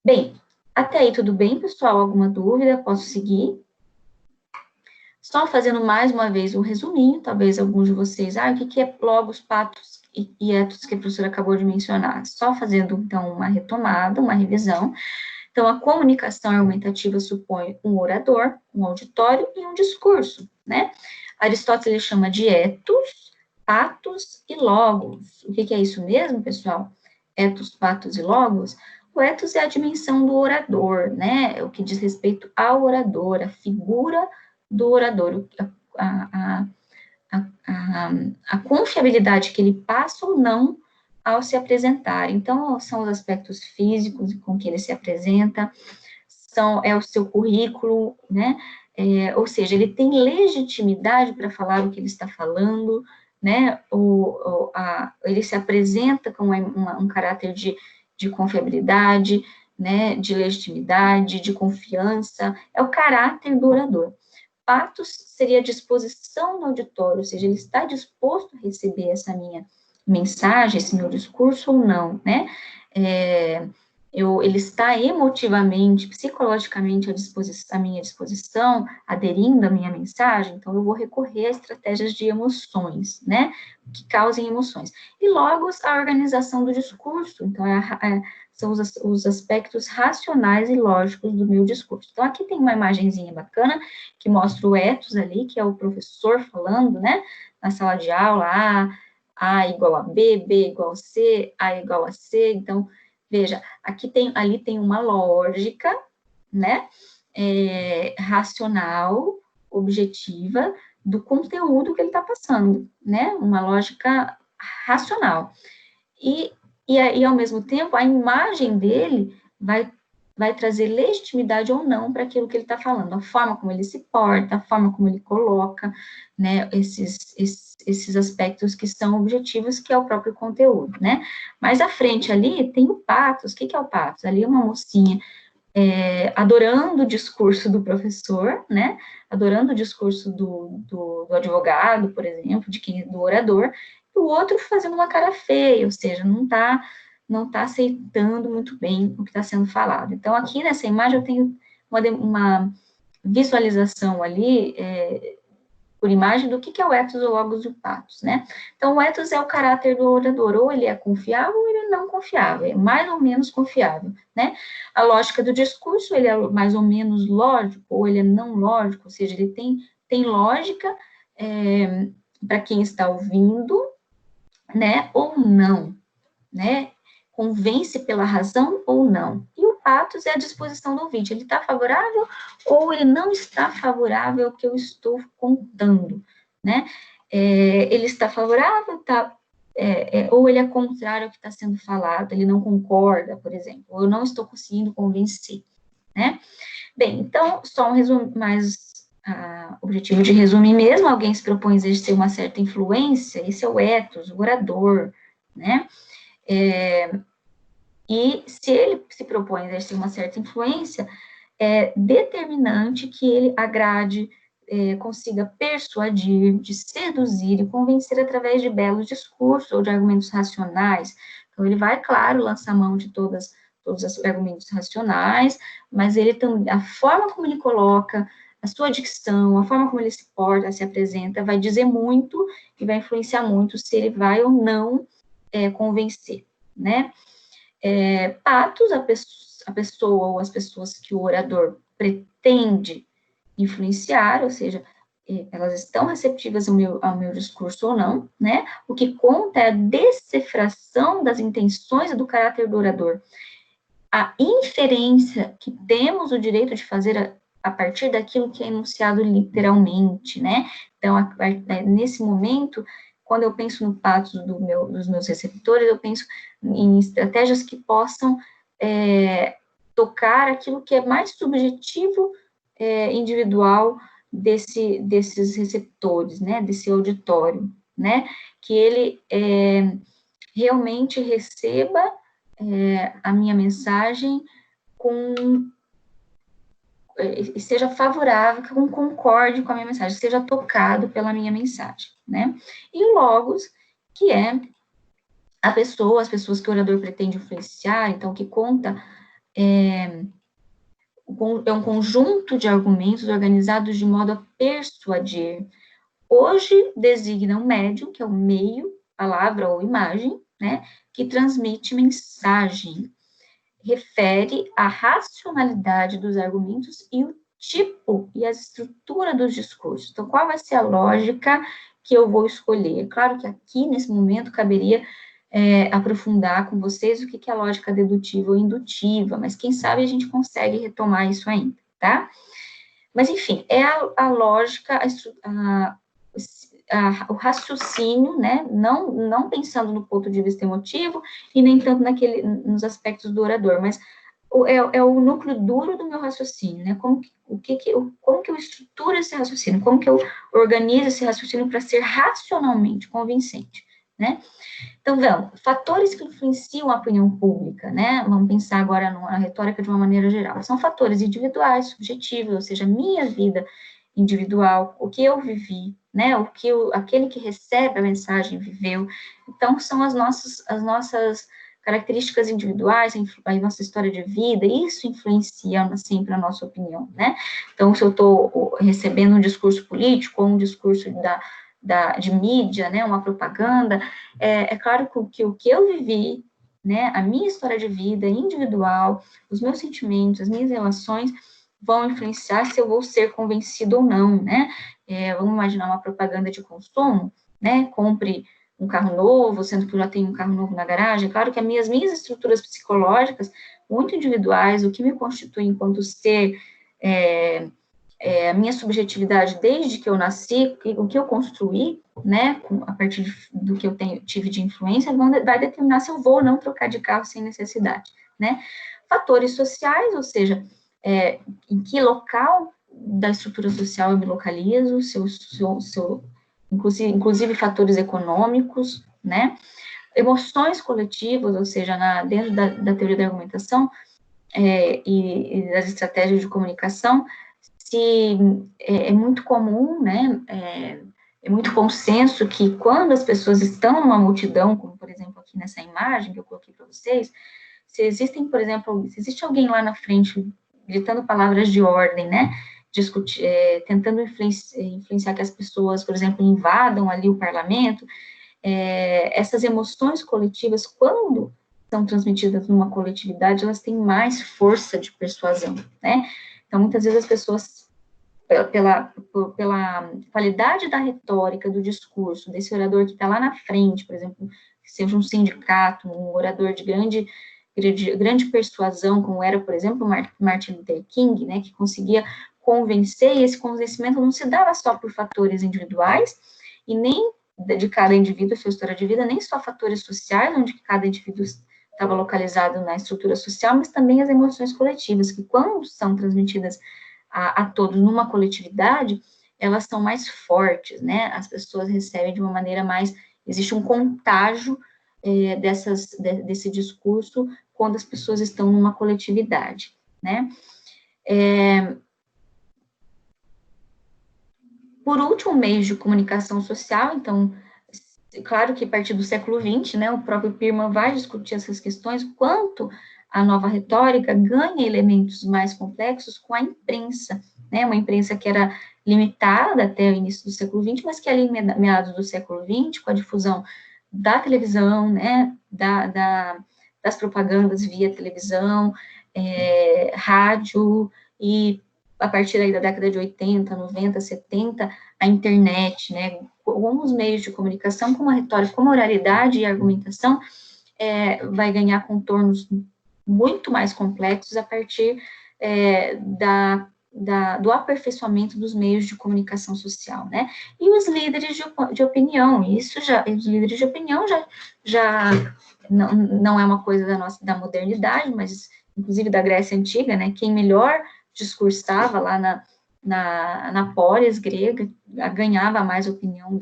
Bem, até aí tudo bem, pessoal? Alguma dúvida? Posso seguir? Só fazendo mais uma vez um resuminho, talvez alguns de vocês, o que é logos, patos e etos que a professora acabou de mencionar? Só fazendo, então, uma retomada, uma revisão. Então, a comunicação argumentativa supõe um orador, um auditório e um discurso, né? Aristóteles chama de etos, patos e logos. O que é isso mesmo, pessoal? Etos, patos e logos? O etos é a dimensão do orador, né? É o que diz respeito ao orador, a figura do orador, a confiabilidade que ele passa ou não ao se apresentar. Então, são os aspectos físicos com que ele se apresenta, é o seu currículo, né? Ou seja, ele tem legitimidade para falar o que ele está falando, né? Ele se apresenta com um caráter de confiabilidade, né? De legitimidade, de confiança, é o caráter do orador. Patos seria a disposição do auditório, ou seja, ele está disposto a receber essa minha mensagem, esse meu discurso ou não, né? ele está emotivamente, psicologicamente à minha disposição, aderindo à minha mensagem, então eu vou recorrer a estratégias de emoções, né, que causem emoções. E logo a organização do discurso, então são os aspectos racionais e lógicos do meu discurso. Então aqui tem uma imagenzinha bacana que mostra o ethos ali, que é o professor falando, né, na sala de aula, A igual a B, B igual a C, A igual a C, então veja, ali tem uma lógica, né, racional, objetiva, do conteúdo que ele está passando, né, uma lógica racional. E ao mesmo tempo, a imagem dele vai trazer legitimidade ou não para aquilo que ele está falando, a forma como ele se porta, a forma como ele coloca, né, esses aspectos que são objetivos, que é o próprio conteúdo, né. Mas à frente ali tem o patos. O que é o patos? Ali é uma mocinha adorando o discurso do professor, né, adorando o discurso do advogado, por exemplo, do orador, e o outro fazendo uma cara feia, ou seja, não tá aceitando muito bem o que está sendo falado. Então, aqui nessa imagem eu tenho uma visualização ali, por imagem, do que é o ethos, o logos e o patos, né? Então, o ethos é o caráter do orador, ou ele é confiável ou ele é não confiável, é mais ou menos confiável, né? A lógica do discurso, ele é mais ou menos lógico, ou ele é não lógico, ou seja, ele tem lógica para quem está ouvindo, né, ou não, né? Convence pela razão ou não. E o patos é a disposição do ouvinte. Ele está favorável ou ele não está favorável ao que eu estou contando, né? Ele está favorável, ou ele é contrário ao que está sendo falado, ele não concorda, por exemplo, ou eu não estou conseguindo convencer, né? Bem, então, só um resumo, mais objetivo de resumir mesmo, alguém se propõe a exercer uma certa influência, esse é o ethos, o orador, né? E se ele se propõe a exercer uma certa influência, é determinante que ele agrade, consiga persuadir, de seduzir e convencer através de belos discursos ou de argumentos racionais. Então, ele vai, claro, lançar mão de todos os argumentos racionais, mas ele também, a forma como ele coloca, a sua dicção, a forma como ele se porta, se apresenta, vai dizer muito e vai influenciar muito se ele vai ou não convencer, né? Patos, a pessoa ou as pessoas que o orador pretende influenciar, ou seja, elas estão receptivas ao meu discurso ou não, né? O que conta é a decifração das intenções e do caráter do orador. A inferência que temos o direito de fazer a partir daquilo que é enunciado literalmente, né? Então, nesse momento, quando eu penso no patos dos meus receptores, eu penso em estratégias que possam tocar aquilo que é mais subjetivo, individual desses receptores, né? Desse auditório, né? Que ele realmente receba a minha mensagem e seja favorável, que concorde com a minha mensagem, seja tocado pela minha mensagem, né? E o logos, que é as pessoas que o orador pretende influenciar, então, que conta é um conjunto de argumentos organizados de modo a persuadir. Hoje designa um médium, que é o meio, palavra ou imagem, né, que transmite mensagem. Refere à racionalidade dos argumentos e o tipo e a estrutura dos discursos. Então, qual vai ser a lógica que eu vou escolher? É claro que aqui, nesse momento, caberia aprofundar com vocês o que é a lógica dedutiva ou indutiva, mas quem sabe a gente consegue retomar isso ainda, tá? Mas, enfim, é a lógica, o raciocínio, né, não pensando no ponto de vista emotivo e nem tanto nos aspectos do orador, mas é o núcleo duro do meu raciocínio, né, como que eu estruturo esse raciocínio, como que eu organizo esse raciocínio para ser racionalmente convincente, né. Então, vamos, fatores que influenciam a opinião pública, né? Vamos pensar agora na retórica de uma maneira geral. São fatores individuais, subjetivos, ou seja, minha vida individual, o que eu vivi, né? Aquele que recebe a mensagem viveu. Então, são as nossas características individuais, a nossa história de vida, isso influencia sempre a nossa opinião, né? Então, se eu estou recebendo um discurso político, ou um discurso de mídia, né, uma propaganda, é claro que o que eu vivi, né, a minha história de vida individual, os meus sentimentos, as minhas relações, vão influenciar se eu vou ser convencido ou não, né? Vamos imaginar uma propaganda de consumo, né? Compre um carro novo, sendo que eu já tenho um carro novo na garagem. É claro que as minhas estruturas psicológicas, muito individuais, o que me constitui enquanto ser, a minha subjetividade desde que eu nasci, o que eu construí, né, a partir do que eu tive de influência, vai determinar se eu vou ou não trocar de carro sem necessidade, né? Fatores sociais, ou seja, em que local da estrutura social eu me localizo, inclusive fatores econômicos, né? Emoções coletivas, ou seja, dentro da teoria da argumentação e das estratégias de comunicação, se é muito comum, né? É muito consenso que quando as pessoas estão numa multidão, como por exemplo aqui nessa imagem que eu coloquei para vocês, se existe alguém lá na frente gritando palavras de ordem, né, tentando influenciar que as pessoas, por exemplo, invadam ali o parlamento, essas emoções coletivas, quando são transmitidas numa coletividade, elas têm mais força de persuasão, né? Então, muitas vezes as pessoas, pela qualidade da retórica, do discurso, desse orador que está lá na frente, por exemplo, que seja um sindicato, um orador de grande persuasão, como era, por exemplo, Martin Luther King, né, que conseguia convencer, e esse convencimento não se dava só por fatores individuais, e nem de cada indivíduo, a sua história de vida, nem só fatores sociais, onde cada indivíduo estava localizado na estrutura social, mas também as emoções coletivas, que quando são transmitidas a todos numa coletividade, elas são mais fortes, né, as pessoas recebem de uma maneira mais, existe um contágio desse discurso quando as pessoas estão numa coletividade, né? Por último, meios de comunicação social, então, claro que a partir do século XX, né, o próprio Pirman vai discutir essas questões, quanto a nova retórica ganha elementos mais complexos com a imprensa, né, uma imprensa que era limitada até o início do século XX, mas que ali em meados do século XX, com a difusão da televisão, né, das propagandas via televisão, rádio, e a partir aí da década de 80, 90, 70, a internet, né, alguns meios de comunicação, como a retórica, como a oralidade e a argumentação, vai ganhar contornos muito mais complexos a partir do aperfeiçoamento dos meios de comunicação social, né? E os líderes de opinião, os líderes de opinião já não é uma coisa da modernidade, mas inclusive da Grécia Antiga, né? Quem melhor discursava lá na polis grega, ganhava mais opinião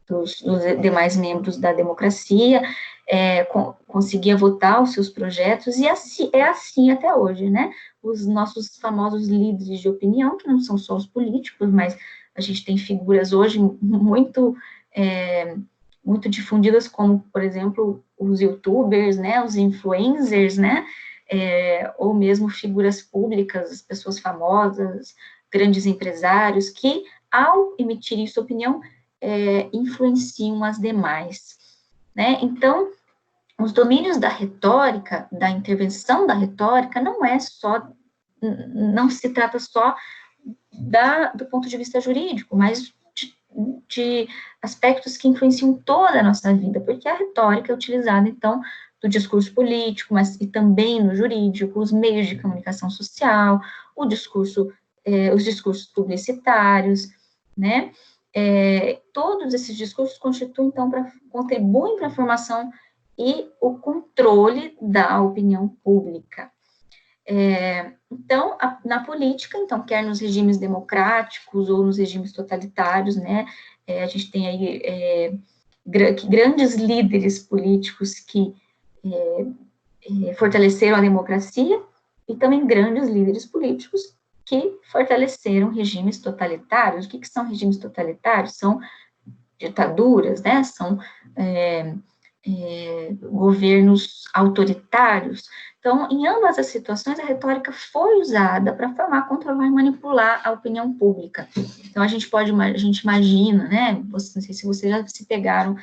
dos demais membros da democracia, conseguia votar os seus projetos, e é assim até hoje, né? Os nossos famosos líderes de opinião, que não são só os políticos, mas a gente tem figuras hoje muito difundidas, como, por exemplo, os youtubers, né, os influencers, né, ou mesmo figuras públicas, as pessoas famosas, grandes empresários, que, ao emitirem sua opinião, influenciam as demais, né? Então, os domínios da retórica, da intervenção da retórica, não se trata só do ponto de vista jurídico, mas de aspectos que influenciam toda a nossa vida, porque a retórica é utilizada, então, do discurso político, mas e também no jurídico, os meios de comunicação social, os discursos publicitários, né? Todos esses discursos contribuem para a formação e o controle da opinião pública. Então, na política, então, quer nos regimes democráticos ou nos regimes totalitários, né, a gente tem aí grandes líderes políticos que fortaleceram a democracia, e também grandes líderes políticos que fortaleceram regimes totalitários. O que são regimes totalitários? São ditaduras, né, são governos autoritários. Então, em ambas as situações, a retórica foi usada para formar, controlar e manipular a opinião pública. Então, a gente imagina, né, não sei se vocês já se pegaram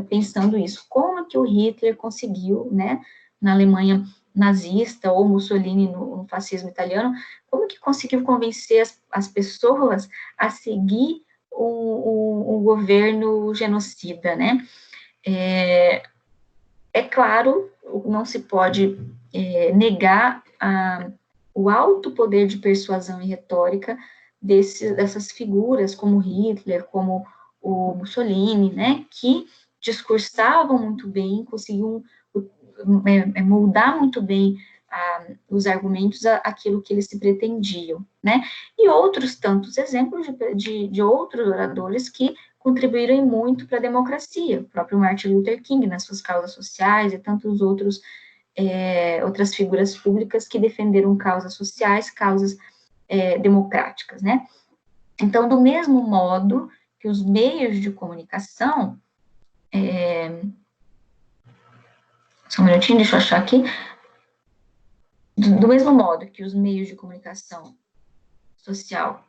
pensando isso, como que o Hitler conseguiu, né, na Alemanha nazista, ou Mussolini no fascismo italiano, como que conseguiu convencer as pessoas a seguir um governo genocida, né? É claro, não se pode negar o alto poder de persuasão e retórica dessas figuras, como Hitler, como o Mussolini, né, que discursavam muito bem, conseguiam moldar muito bem os argumentos àquilo que eles se pretendiam, né, e outros tantos exemplos de outros oradores que contribuíram muito para a democracia, o próprio Martin Luther King nas suas causas sociais e tantos outras figuras públicas que defenderam causas sociais, causas democráticas, né? Então, do mesmo modo que os meios de comunicação, só um minutinho, deixa eu achar aqui, do mesmo modo que os meios de comunicação social,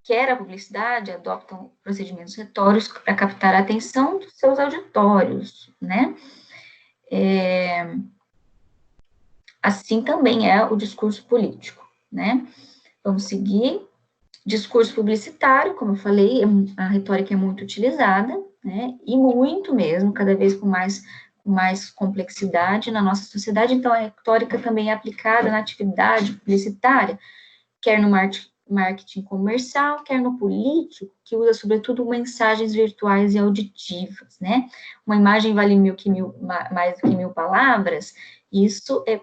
quer a publicidade, adoptam procedimentos retóricos para captar a atenção dos seus auditórios, né? Assim também é o discurso político, né? Vamos seguir. Discurso publicitário, como eu falei, a retórica é muito utilizada, né? E muito mesmo, cada vez com mais complexidade na nossa sociedade. Então, a retórica também é aplicada na atividade publicitária, quer no marketing comercial, quer no político, que usa, sobretudo, mensagens virtuais e auditivas, né? Uma imagem vale mais do que mil palavras. Isso é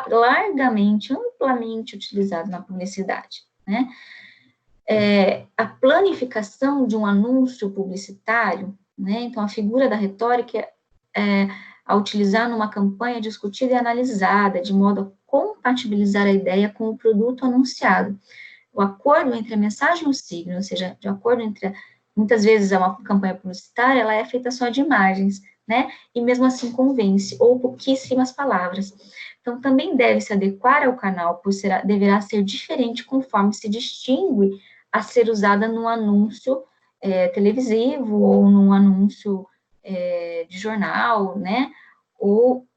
largamente, amplamente utilizado na publicidade, né? A planificação de um anúncio publicitário, né? Então, a figura da retórica a utilizar numa campanha discutida e analisada, de modo a compatibilizar a ideia com o produto anunciado. O acordo entre a mensagem e o signo, ou seja, de acordo entre, muitas vezes uma campanha publicitária, ela é feita só de imagens, né? E mesmo assim convence, ou pouquíssimas palavras. Então, também deve se adequar ao canal, pois deverá ser diferente conforme se distingue a ser usada num anúncio televisivo, ou num anúncio de jornal, né? Ou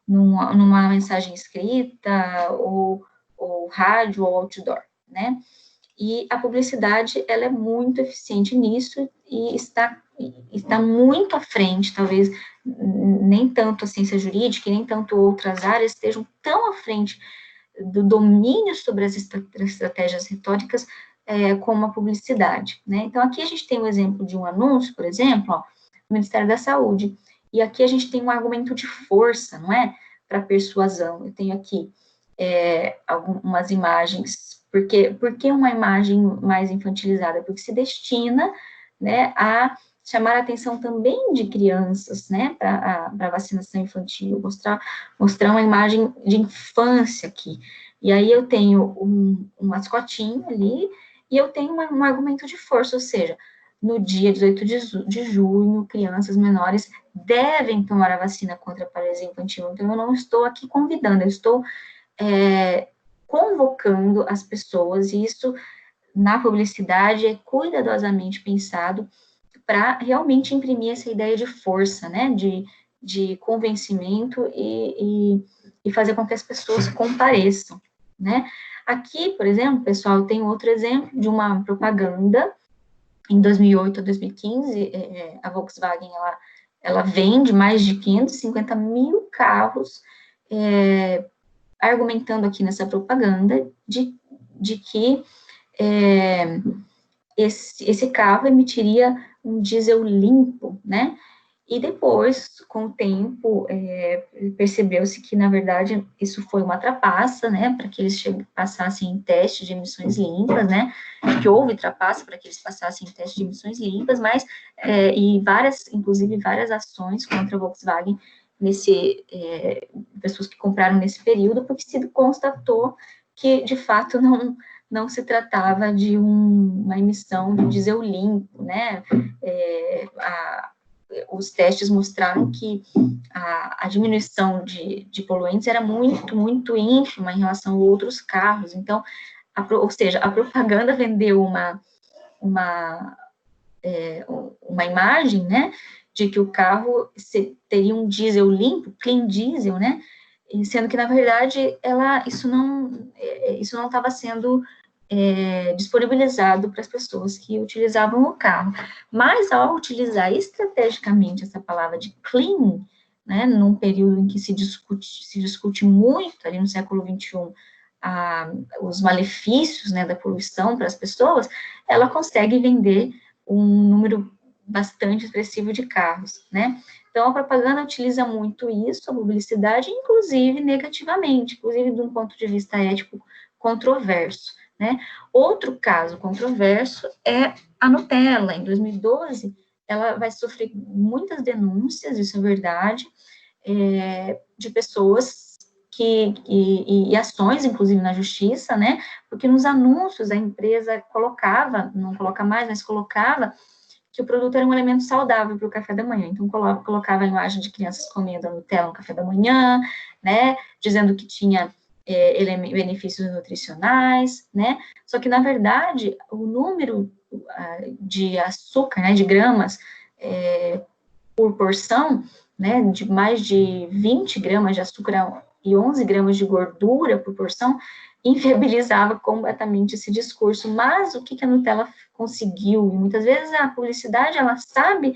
numa mensagem escrita, ou rádio, ou outdoor, né? E a publicidade, ela é muito eficiente nisso e está muito à frente, talvez nem tanto a ciência jurídica e nem tanto outras áreas estejam tão à frente do domínio sobre as estratégias retóricas como a publicidade, né? Então, aqui a gente tem o exemplo de um anúncio, por exemplo, do Ministério da Saúde, e aqui a gente tem um argumento de força, não é? Para persuasão. Eu tenho aqui algumas imagens. Por que uma imagem mais infantilizada? Porque se destina, né, a chamar a atenção também de crianças, né, para a vacinação infantil, mostrar uma imagem de infância aqui. E aí eu tenho um mascotinho ali, e eu tenho um argumento de força, ou seja, no dia 18 de junho, crianças menores devem tomar a vacina contra a paralisia infantil. Então, eu não estou aqui convidando, eu estou convocando as pessoas, e isso, na publicidade, é cuidadosamente pensado para realmente imprimir essa ideia de força, né, de convencimento e fazer com que as pessoas compareçam, né. Aqui, por exemplo, pessoal, tem outro exemplo de uma propaganda, em 2008 a 2015, a Volkswagen, ela vende mais de 550 mil carros, argumentando aqui nessa propaganda de que esse carro emitiria um diesel limpo, né? E depois, com o tempo, percebeu-se que, na verdade, isso foi uma trapaça, né, para que eles passassem em teste de emissões limpas, né, que houve trapaça para que eles passassem em teste de emissões limpas, mas, inclusive, várias ações contra a Volkswagen, pessoas que compraram nesse período, porque se constatou que, de fato, não se tratava de uma emissão de diesel limpo, né, os testes mostraram que a diminuição de poluentes era muito, muito ínfima em relação a outros carros. Então, ou seja, a propaganda vendeu uma imagem, né, de que o carro teria um diesel limpo, clean diesel, né, sendo que, na verdade, isso não estava sendo disponibilizado para as pessoas que utilizavam o carro. Mas, ao utilizar estrategicamente essa palavra de clean, né, num período em que se discute muito, ali no século XXI, os malefícios, né, da poluição para as pessoas, ela consegue vender um número bastante expressivo de carros, né? Então, a propaganda utiliza muito isso, a publicidade, inclusive negativamente, inclusive de um ponto de vista ético controverso, né? Outro caso controverso é a Nutella. Em 2012, ela vai sofrer muitas denúncias, isso é verdade, de pessoas e ações, inclusive na justiça, né? Porque nos anúncios a empresa colocava, não coloca mais, mas colocava que o produto era um alimento saudável para o café da manhã. Então, colocava a imagem de crianças comendo Nutella no café da manhã, né? Dizendo que tinha benefícios nutricionais, né? Só que, na verdade, o número de açúcar, né, de gramas por porção, né, de mais de 20 gramas de açúcar e 11 gramas de gordura por porção, inviabilizava completamente esse discurso. Mas o que a Nutella conseguiu? E muitas vezes a publicidade, ela sabe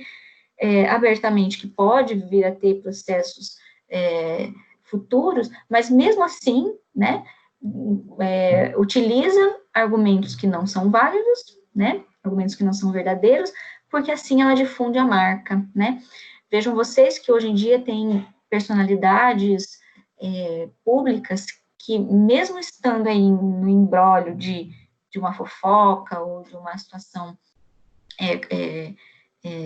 abertamente que pode vir a ter processos futuros, mas mesmo assim, né, utiliza argumentos que não são válidos, né, argumentos que não são verdadeiros, porque assim ela difunde a marca, né. Vejam vocês que hoje em dia tem personalidades públicas que, mesmo estando aí no imbróglio de uma fofoca ou de uma situação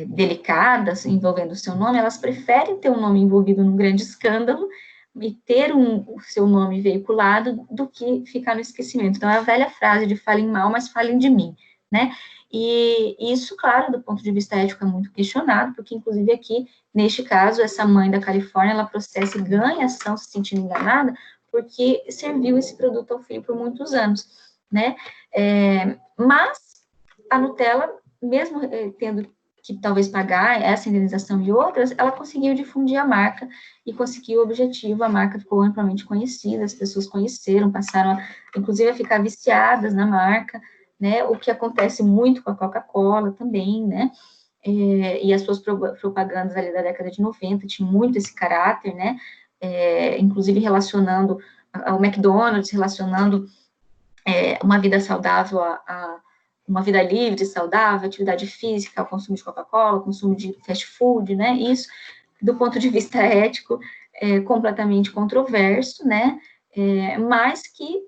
delicada envolvendo o seu nome, elas preferem ter o nome envolvido num grande escândalo e ter o seu nome veiculado do que ficar no esquecimento. Então, é a velha frase de falem mal, mas falem de mim, né? E isso, claro, do ponto de vista ético, é muito questionado, porque, inclusive, aqui, neste caso, essa mãe da Califórnia, ela processa e ganha ação se sentindo enganada, porque serviu esse produto ao filho por muitos anos, né? Mas a Nutella, mesmo tendo que talvez pagar essa indenização e outras, ela conseguiu difundir a marca e conseguiu o objetivo, a marca ficou amplamente conhecida, as pessoas conheceram, passaram, inclusive, a ficar viciadas na marca, né, o que acontece muito com a Coca-Cola também, né, e as suas propagandas ali da década de 90 tinham muito esse caráter, né, inclusive relacionando ao McDonald's, relacionando uma vida saudável uma vida livre, saudável, atividade física, o consumo de Coca-Cola, o consumo de fast food, né, isso, do ponto de vista ético, é completamente controverso, né, mas que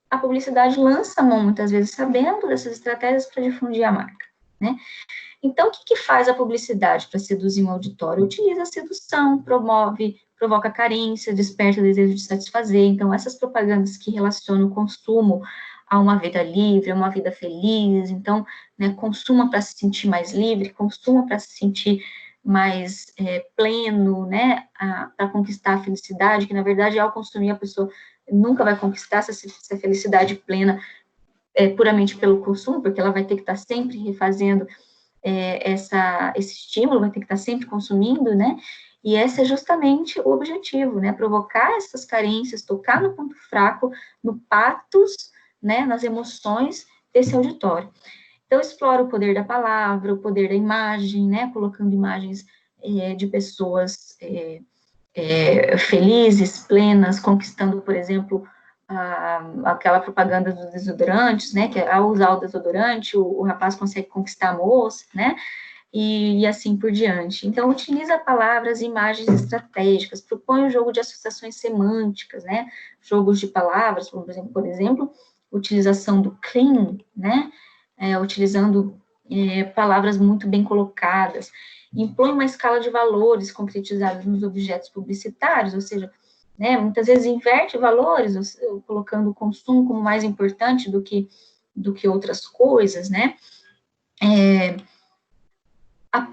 a publicidade lança a mão, muitas vezes, sabendo dessas estratégias para difundir a marca, né. Então, o que faz a publicidade para seduzir um auditório? Utiliza a sedução, provoca carência, desperta o desejo de satisfazer. Então, essas propagandas que relacionam o consumo a uma vida livre, a uma vida feliz, então, né, consuma para se sentir mais livre, consuma para se sentir mais pleno, né, para conquistar a felicidade, que, na verdade, ao consumir, a pessoa nunca vai conquistar essa felicidade plena puramente pelo consumo, porque ela vai ter que estar sempre refazendo esse estímulo, vai ter que estar sempre consumindo, né, e esse é justamente o objetivo, né, provocar essas carências, tocar no ponto fraco, no patos, né, nas emoções desse auditório. Então, explora o poder da palavra, o poder da imagem, né, colocando imagens de pessoas felizes, plenas, conquistando, por exemplo, aquela propaganda dos desodorantes, né, que ao usar o desodorante, o rapaz consegue conquistar a moça, né, e assim por diante. Então, utiliza palavras e imagens estratégicas, propõe um jogo de associações semânticas, né, jogos de palavras, por exemplo, utilização do clean, né, utilizando palavras muito bem colocadas, impõe uma escala de valores concretizados nos objetos publicitários, ou seja, né, muitas vezes inverte valores, colocando o consumo como mais importante do que outras coisas, né,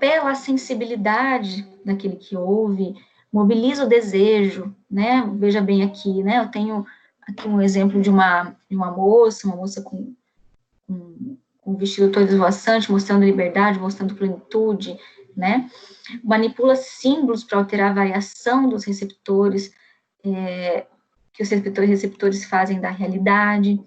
apela à sensibilidade daquele que ouve, mobiliza o desejo, né? Veja bem aqui, né? Eu tenho aqui um exemplo de uma moça com um vestido todo esvoaçante, mostrando liberdade, mostrando plenitude, né? Manipula símbolos para alterar a variação dos receptores, que os receptores fazem da realidade.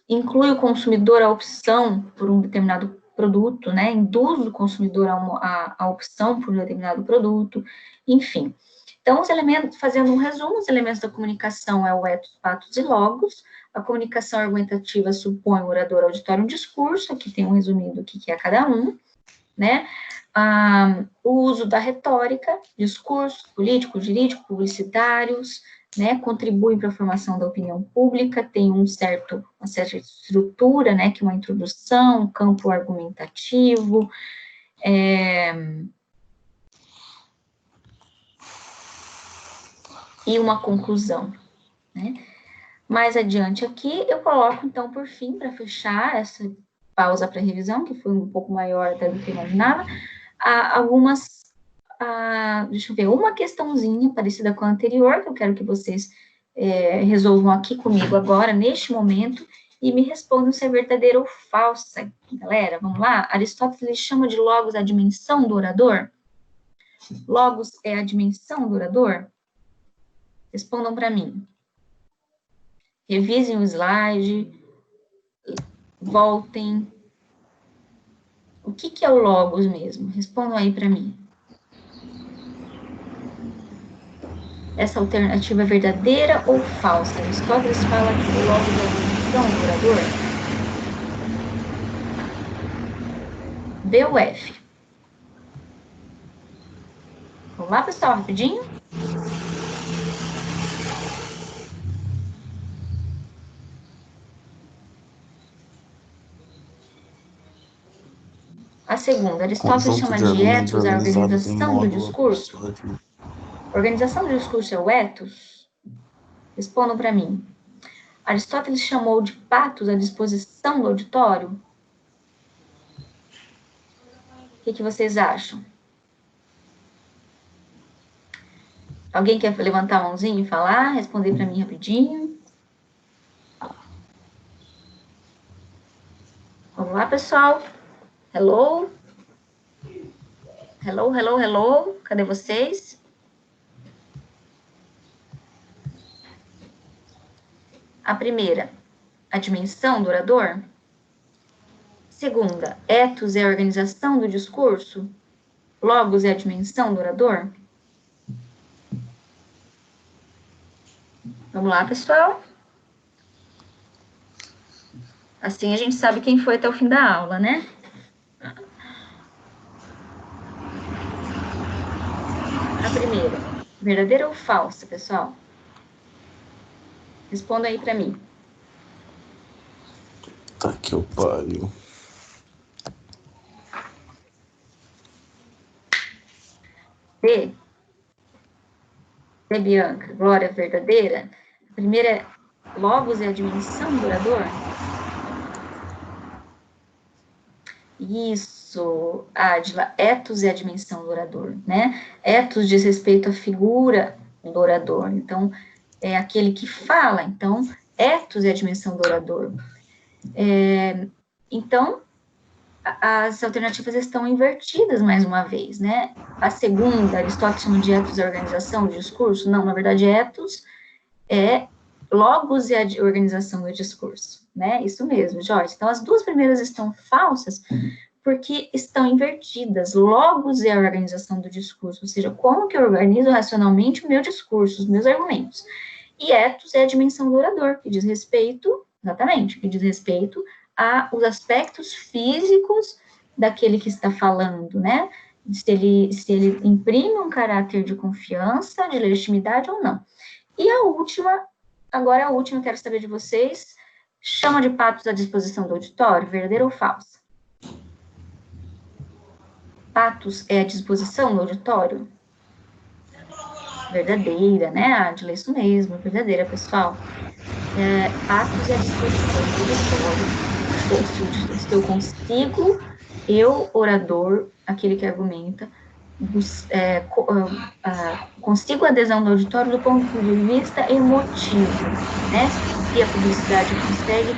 Inclui o consumidor a opção por um determinado produto, né? Induz o consumidor a opção por um determinado produto, enfim. Então, os elementos, fazendo um resumo, os elementos da comunicação é o ethos, patos e logos. A comunicação argumentativa supõe o orador, auditório, um discurso. Aqui tem um resumido do que é cada um, né? O uso da retórica, discursos políticos, jurídicos, publicitários, né, contribuem para a formação da opinião pública, tem uma certa estrutura, né, que é uma introdução, um campo argumentativo, e uma conclusão, né. Mais adiante aqui, eu coloco, então, por fim, para fechar essa pausa para revisão, que foi um pouco maior até do que eu imaginava, deixa eu ver, uma questãozinha parecida com a anterior, que eu quero que vocês resolvam aqui comigo agora, neste momento, e me respondam se é verdadeira ou falsa. Galera, vamos lá? Aristóteles chama de logos a dimensão do orador? Logos é a dimensão do orador? Respondam para mim. Revisem o slide, voltem. O que é o logos mesmo? Respondam aí para mim. Essa alternativa é verdadeira ou falsa? Aristóteles fala que o logos é a dimensão do orador? B ou F? Vamos lá, pessoal, rapidinho? A segunda, Aristóteles chama de ethos a organização do discurso? Organização do discurso é o ethos? Respondam para mim. Aristóteles chamou de patos a disposição do auditório? O que vocês acham? Alguém quer levantar a mãozinha e falar? Responder para mim rapidinho. Vamos lá, pessoal. Hello? Hello, hello, hello. Cadê vocês? A primeira, a dimensão do orador. Segunda, ethos é a organização do discurso. Logos é a dimensão do orador. Vamos lá, pessoal. Assim a gente sabe quem foi até o fim da aula, né? A primeira, verdadeira ou falsa, pessoal? Responda aí para mim. Tá que eu pariu. B, Bianca, glória verdadeira. A primeira é logos é a dimensão do orador. Isso, Adila, ethos é a dimensão do orador, né? Ethos diz respeito à figura do orador, então, é aquele que fala, então, ethos é a dimensão do orador. Então, as alternativas estão invertidas mais uma vez, né? A segunda, Aristóteles chama de ethos a organização do discurso? Não, na verdade, ethos é logos e a organização do discurso, né? Isso mesmo, Jorge. Então, as duas primeiras estão falsas porque estão invertidas. Logos é a organização do discurso, ou seja, como que eu organizo racionalmente o meu discurso, os meus argumentos. E ethos é a dimensão do orador, que diz respeito, exatamente, que diz respeito aos aspectos físicos daquele que está falando, né? Se ele imprime um caráter de confiança, de legitimidade ou não. E a última, agora a última, eu quero saber de vocês, chama de patos à disposição do auditório, verdadeira ou falsa? Patos é a disposição do auditório? Verdadeira, né, Adila? Isso mesmo, verdadeira, pessoal. Patos é a disposição do auditório. Se eu consigo eu, orador, aquele que argumenta, consigo a adesão do auditório do ponto de vista emotivo, né? Se a publicidade consegue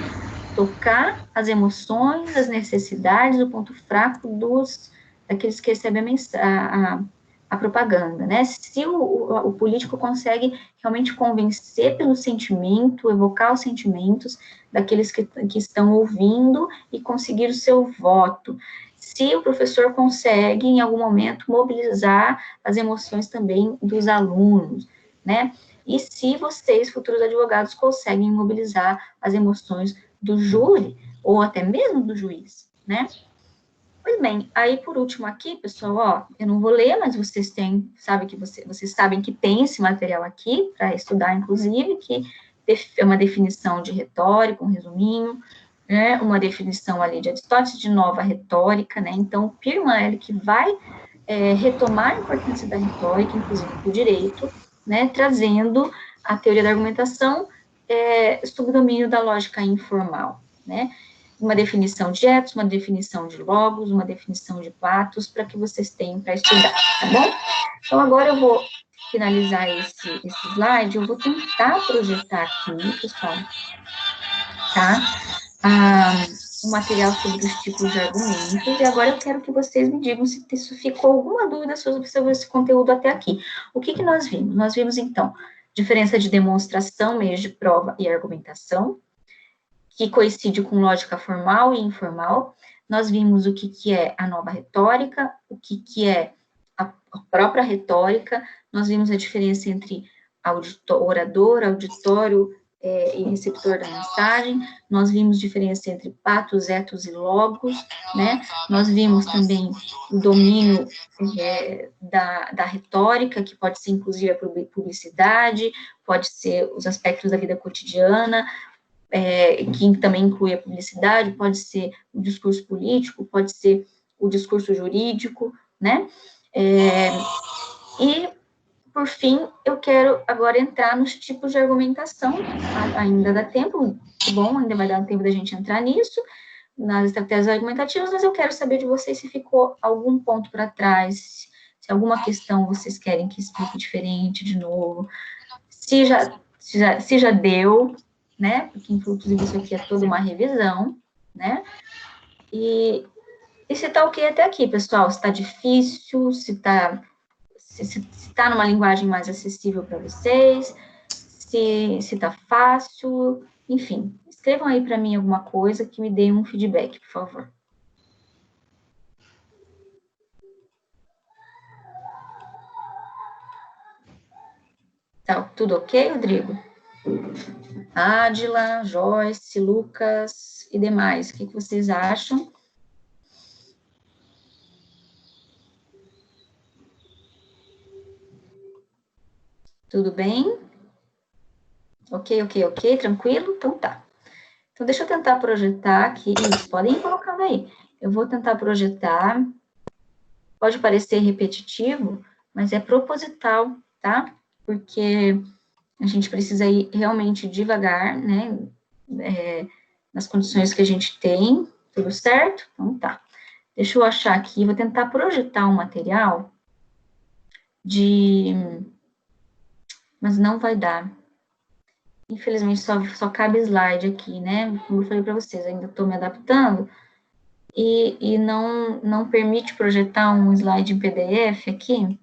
tocar as emoções, as necessidades, o ponto fraco daqueles que recebem a propaganda, né? Se o político consegue realmente convencer pelo sentimento, evocar os sentimentos daqueles que estão ouvindo e conseguir o seu voto. Se o professor consegue, em algum momento, mobilizar as emoções também dos alunos, né? E se vocês, futuros advogados, conseguem mobilizar as emoções do júri, ou até mesmo do juiz, né? Pois bem, aí por último aqui, pessoal, ó, eu não vou ler, mas vocês vocês sabem que tem esse material aqui para estudar, inclusive, que é uma definição de retórica, um resuminho, né, uma definição ali de Aristóteles de nova retórica, né, então o Pirman, ele que vai retomar a importância da retórica, inclusive para o direito, né, trazendo a teoria da argumentação sob o domínio da lógica informal, né, uma definição de etos, uma definição de logos, uma definição de patos, para que vocês tenham para estudar, tá bom? Então, agora eu vou finalizar esse slide, eu vou tentar projetar aqui, pessoal, tá? O material sobre os tipos de argumentos, e agora eu quero que vocês me digam se isso ficou alguma dúvida sobre esse conteúdo até aqui. O que nós vimos? Nós vimos, então, diferença de demonstração, meios de prova e argumentação, que coincide com lógica formal e informal. Nós vimos o que é a nova retórica, o que é a própria retórica, nós vimos a diferença entre orador, auditório e receptor da mensagem, nós vimos diferença entre patos, etos e logos, né? Nós vimos também o domínio da retórica, que pode ser inclusive a publicidade, pode ser os aspectos da vida cotidiana, que também inclui a publicidade, pode ser o discurso político, pode ser o discurso jurídico, né? E, por fim, eu quero agora entrar nos tipos de argumentação, ainda dá tempo, bom, ainda vai dar tempo da gente entrar nisso, nas estratégias argumentativas, mas eu quero saber de vocês se ficou algum ponto para trás, se alguma questão vocês querem que explique diferente de novo, se já deu, né? Porque, inclusive, isso aqui é toda uma revisão, né? E se tá ok até aqui, pessoal? Se tá difícil, se tá numa linguagem mais acessível para vocês, se tá fácil, enfim. Escrevam aí para mim alguma coisa que me deem um feedback, por favor. Tá tudo ok, Rodrigo? Adila, Joyce, Lucas e demais, o que vocês acham? Tudo bem? Ok, tranquilo? Então tá. Então, deixa eu tentar projetar aqui. Isso, podem ir colocando aí. Eu vou tentar projetar. Pode parecer repetitivo, mas é proposital, tá? Porque a gente precisa ir realmente devagar, né? Nas condições que a gente tem, tudo certo? Então, tá. Deixa eu achar aqui, vou tentar projetar um material mas não vai dar. Infelizmente, só cabe slide aqui, né? Como eu falei para vocês, ainda estou me adaptando. E não permite projetar um slide em PDF aqui?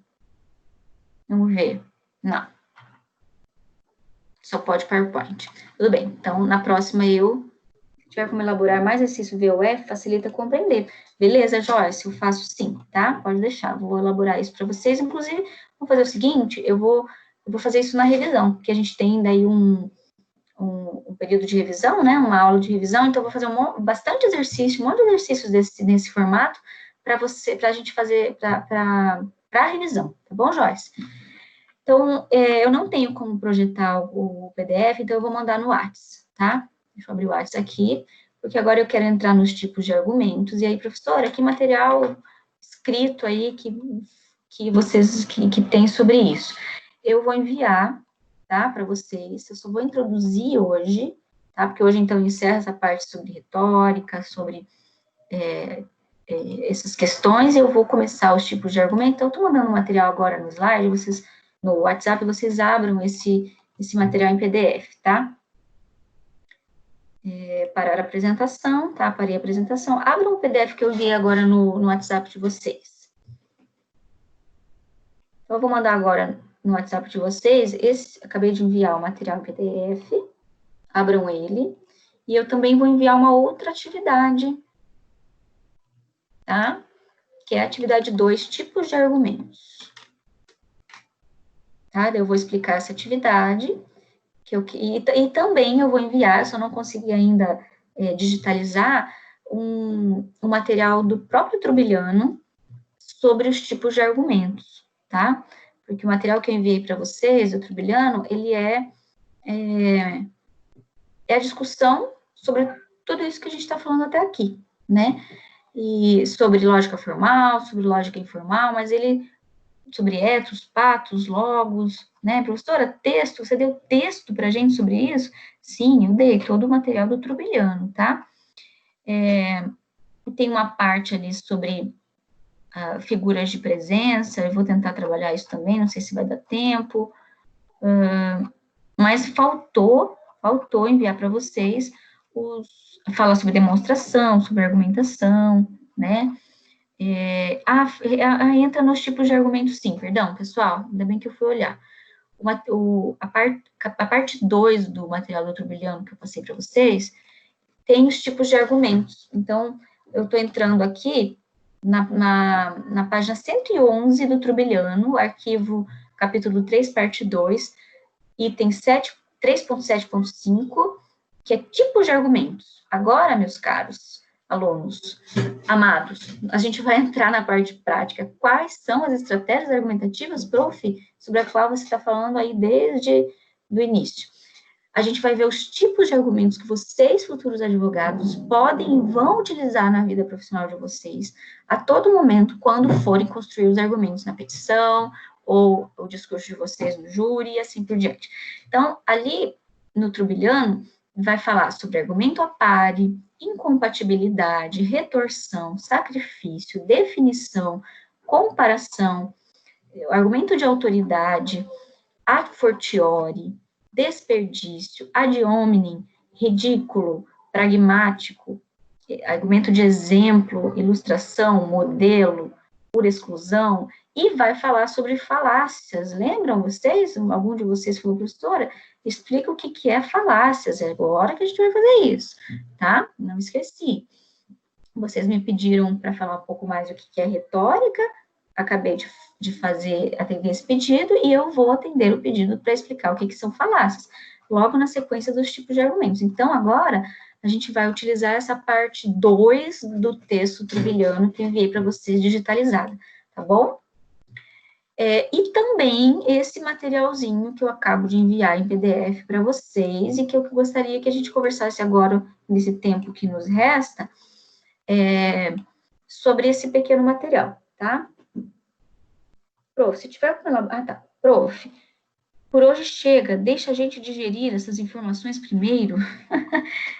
Vamos ver. Não. Só pode PowerPoint. Tudo bem. Então, na próxima, tiver como elaborar mais exercício VOF, facilita compreender. Beleza, Joyce? Eu faço sim, tá? Pode deixar. Vou elaborar isso para vocês. Inclusive, vou fazer o seguinte, eu vou fazer isso na revisão, porque a gente tem daí um período de revisão, né, uma aula de revisão, então eu vou fazer bastante exercício, um monte de exercícios nesse formato, para a gente fazer, para a revisão, tá bom, Joyce? Então, eu não tenho como projetar o PDF, então eu vou mandar no WhatsApp, tá? Deixa eu abrir o WhatsApp aqui, porque agora eu quero entrar nos tipos de argumentos, e aí, professora, que material escrito aí que vocês, que tem sobre isso? Eu vou enviar, tá, para vocês, eu só vou introduzir hoje, tá, porque hoje, então, encerra essa parte sobre retórica, sobre essas questões, eu vou começar os tipos de argumento. Então, eu estou mandando o material agora no slide, vocês, no WhatsApp, vocês abram esse material em PDF, tá? Parar a apresentação, tá? Parei a apresentação. Abram o PDF que eu enviei agora no WhatsApp de vocês. Então, eu vou mandar agora no WhatsApp de vocês, acabei de enviar o material em PDF, abram ele, e eu também vou enviar uma outra atividade, tá? Que é a atividade 2, tipos de argumentos. Tá? Eu vou explicar essa atividade, e também eu vou enviar, eu só não consegui ainda digitalizar, um material do próprio Trubiliano sobre os tipos de argumentos, tá? Porque o material que eu enviei para vocês, do Trubiliano, ele é a discussão sobre tudo isso que a gente está falando até aqui, né? E sobre lógica formal, sobre lógica informal, mas ele sobre etos, patos, logos, né? Professora, texto, você deu texto para a gente sobre isso? Sim, eu dei todo o material do Trubiliano, tá? Tem uma parte ali sobre figuras de presença, eu vou tentar trabalhar isso também, não sei se vai dar tempo, mas faltou enviar para vocês falar sobre demonstração, sobre argumentação, né? Entra nos tipos de argumentos, sim, perdão, pessoal, ainda bem que eu fui olhar. A parte 2 do material do Trubiliano que eu passei para vocês tem os tipos de argumentos. Então, eu estou entrando aqui na página 111 do Trubiliano, arquivo capítulo 3, parte 2, item 3.7.5, que é tipos de argumentos. Agora, meus caros alunos, amados, a gente vai entrar na parte prática. Quais são as estratégias argumentativas, prof, sobre a qual você está falando aí desde o início? A gente vai ver os tipos de argumentos que vocês, futuros advogados, podem e vão utilizar na vida profissional de vocês a todo momento, quando forem construir os argumentos na petição, ou o discurso de vocês no júri, e assim por diante. Então, ali no Trubiliano, vai falar sobre argumento a pare, incompatibilidade, retorção, sacrifício, definição, comparação, argumento de autoridade, a fortiori, desperdício, ad hominem, ridículo, pragmático, argumento de exemplo, ilustração, modelo, por exclusão, e vai falar sobre falácias. Lembram vocês? Algum de vocês falou, professora, explica o que é falácias. É agora que a gente vai fazer isso, tá? Não esqueci. Vocês me pediram para falar um pouco mais o que é retórica, acabei de atender esse pedido, e eu vou atender o pedido para explicar o que são falácias, logo na sequência dos tipos de argumentos. Então, agora, a gente vai utilizar essa parte 2 do texto Trubiliano que eu enviei para vocês digitalizada, tá bom? E também esse materialzinho que eu acabo de enviar em PDF para vocês, e que eu gostaria que a gente conversasse agora, nesse tempo que nos resta, sobre esse pequeno material, tá? Prof, se tiver alguma... Ah, tá. Prof, por hoje chega, deixa a gente digerir essas informações primeiro.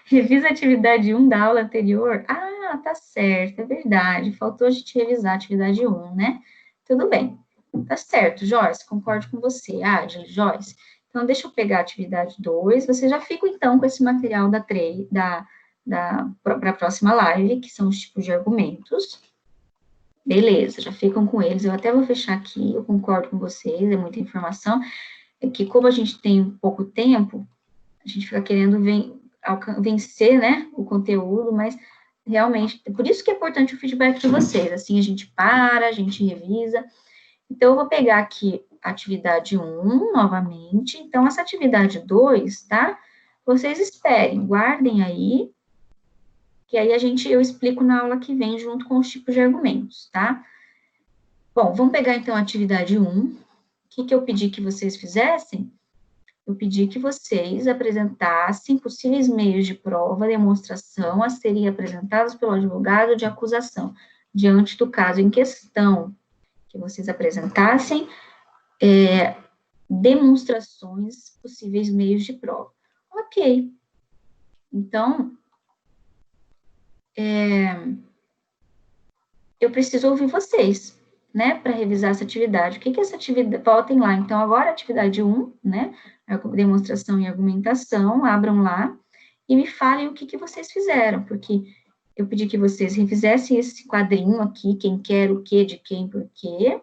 Revisa a atividade 1 da aula anterior. Ah, tá certo, é verdade. Faltou a gente revisar a atividade 1, né? Tudo bem. Tá certo, Joyce, concordo com você. Ah, Joyce. Então, deixa eu pegar a atividade 2. Você já fica, então, com esse material para a próxima live, que são os tipos de argumentos. Beleza, já ficam com eles. Eu até vou fechar aqui, eu concordo com vocês, é muita informação. É que, como a gente tem pouco tempo, a gente fica querendo vencer, né, o conteúdo, mas realmente, por isso que é importante o feedback de vocês. Assim, a gente para, a gente revisa. Então, eu vou pegar aqui a atividade 1, novamente. Então, essa atividade 2, tá? Vocês esperem, guardem aí, que aí eu explico na aula que vem, junto com os tipos de argumentos, tá? Bom, vamos pegar, então, a atividade 1. O que eu pedi que vocês fizessem? Eu pedi que vocês apresentassem possíveis meios de prova, demonstração a serem apresentados pelo advogado de acusação, diante do caso em questão, que vocês apresentassem demonstrações, possíveis meios de prova. Ok. Então, eu preciso ouvir vocês, né, para revisar essa atividade. O que é essa atividade? Voltem lá. Então, agora, atividade 1, né, demonstração e argumentação, abram lá e me falem o que vocês fizeram, porque eu pedi que vocês refizessem esse quadrinho aqui, quem quer o quê, de quem, por quê,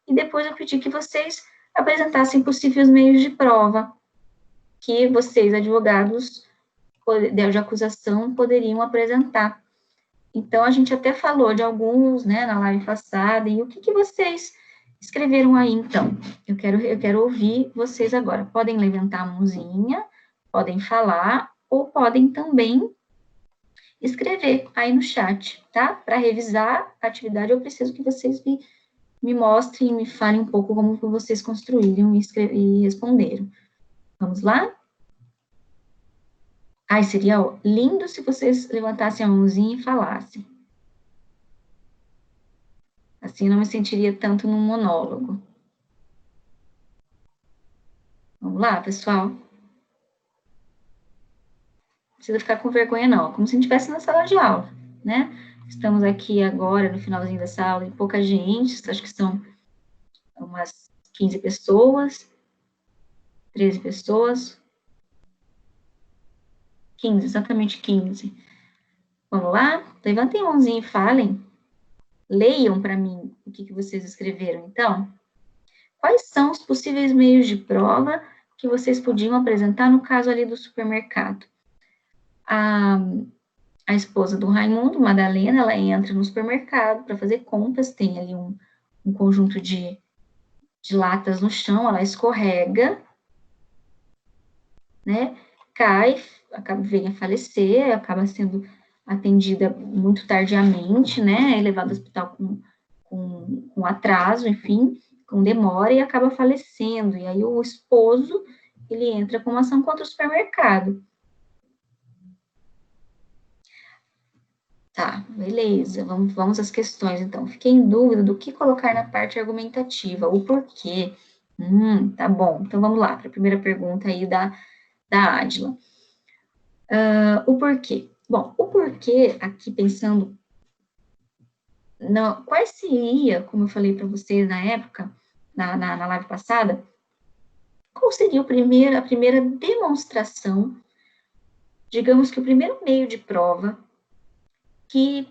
e depois eu pedi que vocês apresentassem possíveis meios de prova que vocês, advogados de acusação, poderiam apresentar. Então, a gente até falou de alguns, né, na live passada, e o que vocês escreveram aí, então? Eu quero ouvir vocês agora. Podem levantar a mãozinha, podem falar, ou podem também escrever aí no chat, tá? Para revisar a atividade, eu preciso que vocês me mostrem, me falem um pouco como vocês construíram e responderam. Vamos lá? Ai, seria lindo se vocês levantassem a mãozinha e falassem. Assim não me sentiria tanto num monólogo. Vamos lá, pessoal? Não precisa ficar com vergonha, não. Como se a gente estivesse na sala de aula, né? Estamos aqui agora, no finalzinho dessa aula, e pouca gente, acho que são umas 15 pessoas, 13 pessoas. 15, exatamente 15. Vamos lá? Levantem a mãozinha e falem. Leiam para mim o que vocês escreveram, então. Quais são os possíveis meios de prova que vocês podiam apresentar no caso ali do supermercado? A esposa do Raimundo, Madalena, ela entra no supermercado para fazer compras, tem ali um conjunto de latas no chão, ela escorrega, né, cai, vem a falecer, acaba sendo atendida muito tardiamente, né, é levada ao hospital com atraso, enfim, com demora, e acaba falecendo, e aí o esposo, ele entra com uma ação contra o supermercado. Tá, beleza, vamos às questões, então. Fiquei em dúvida do que colocar na parte argumentativa, o porquê. Tá bom, então vamos lá, para a primeira pergunta aí da Ádila. O porquê. Bom, o porquê, aqui pensando, qual seria, como eu falei para vocês na época, na live passada, qual seria a primeira demonstração, digamos que o primeiro meio de prova que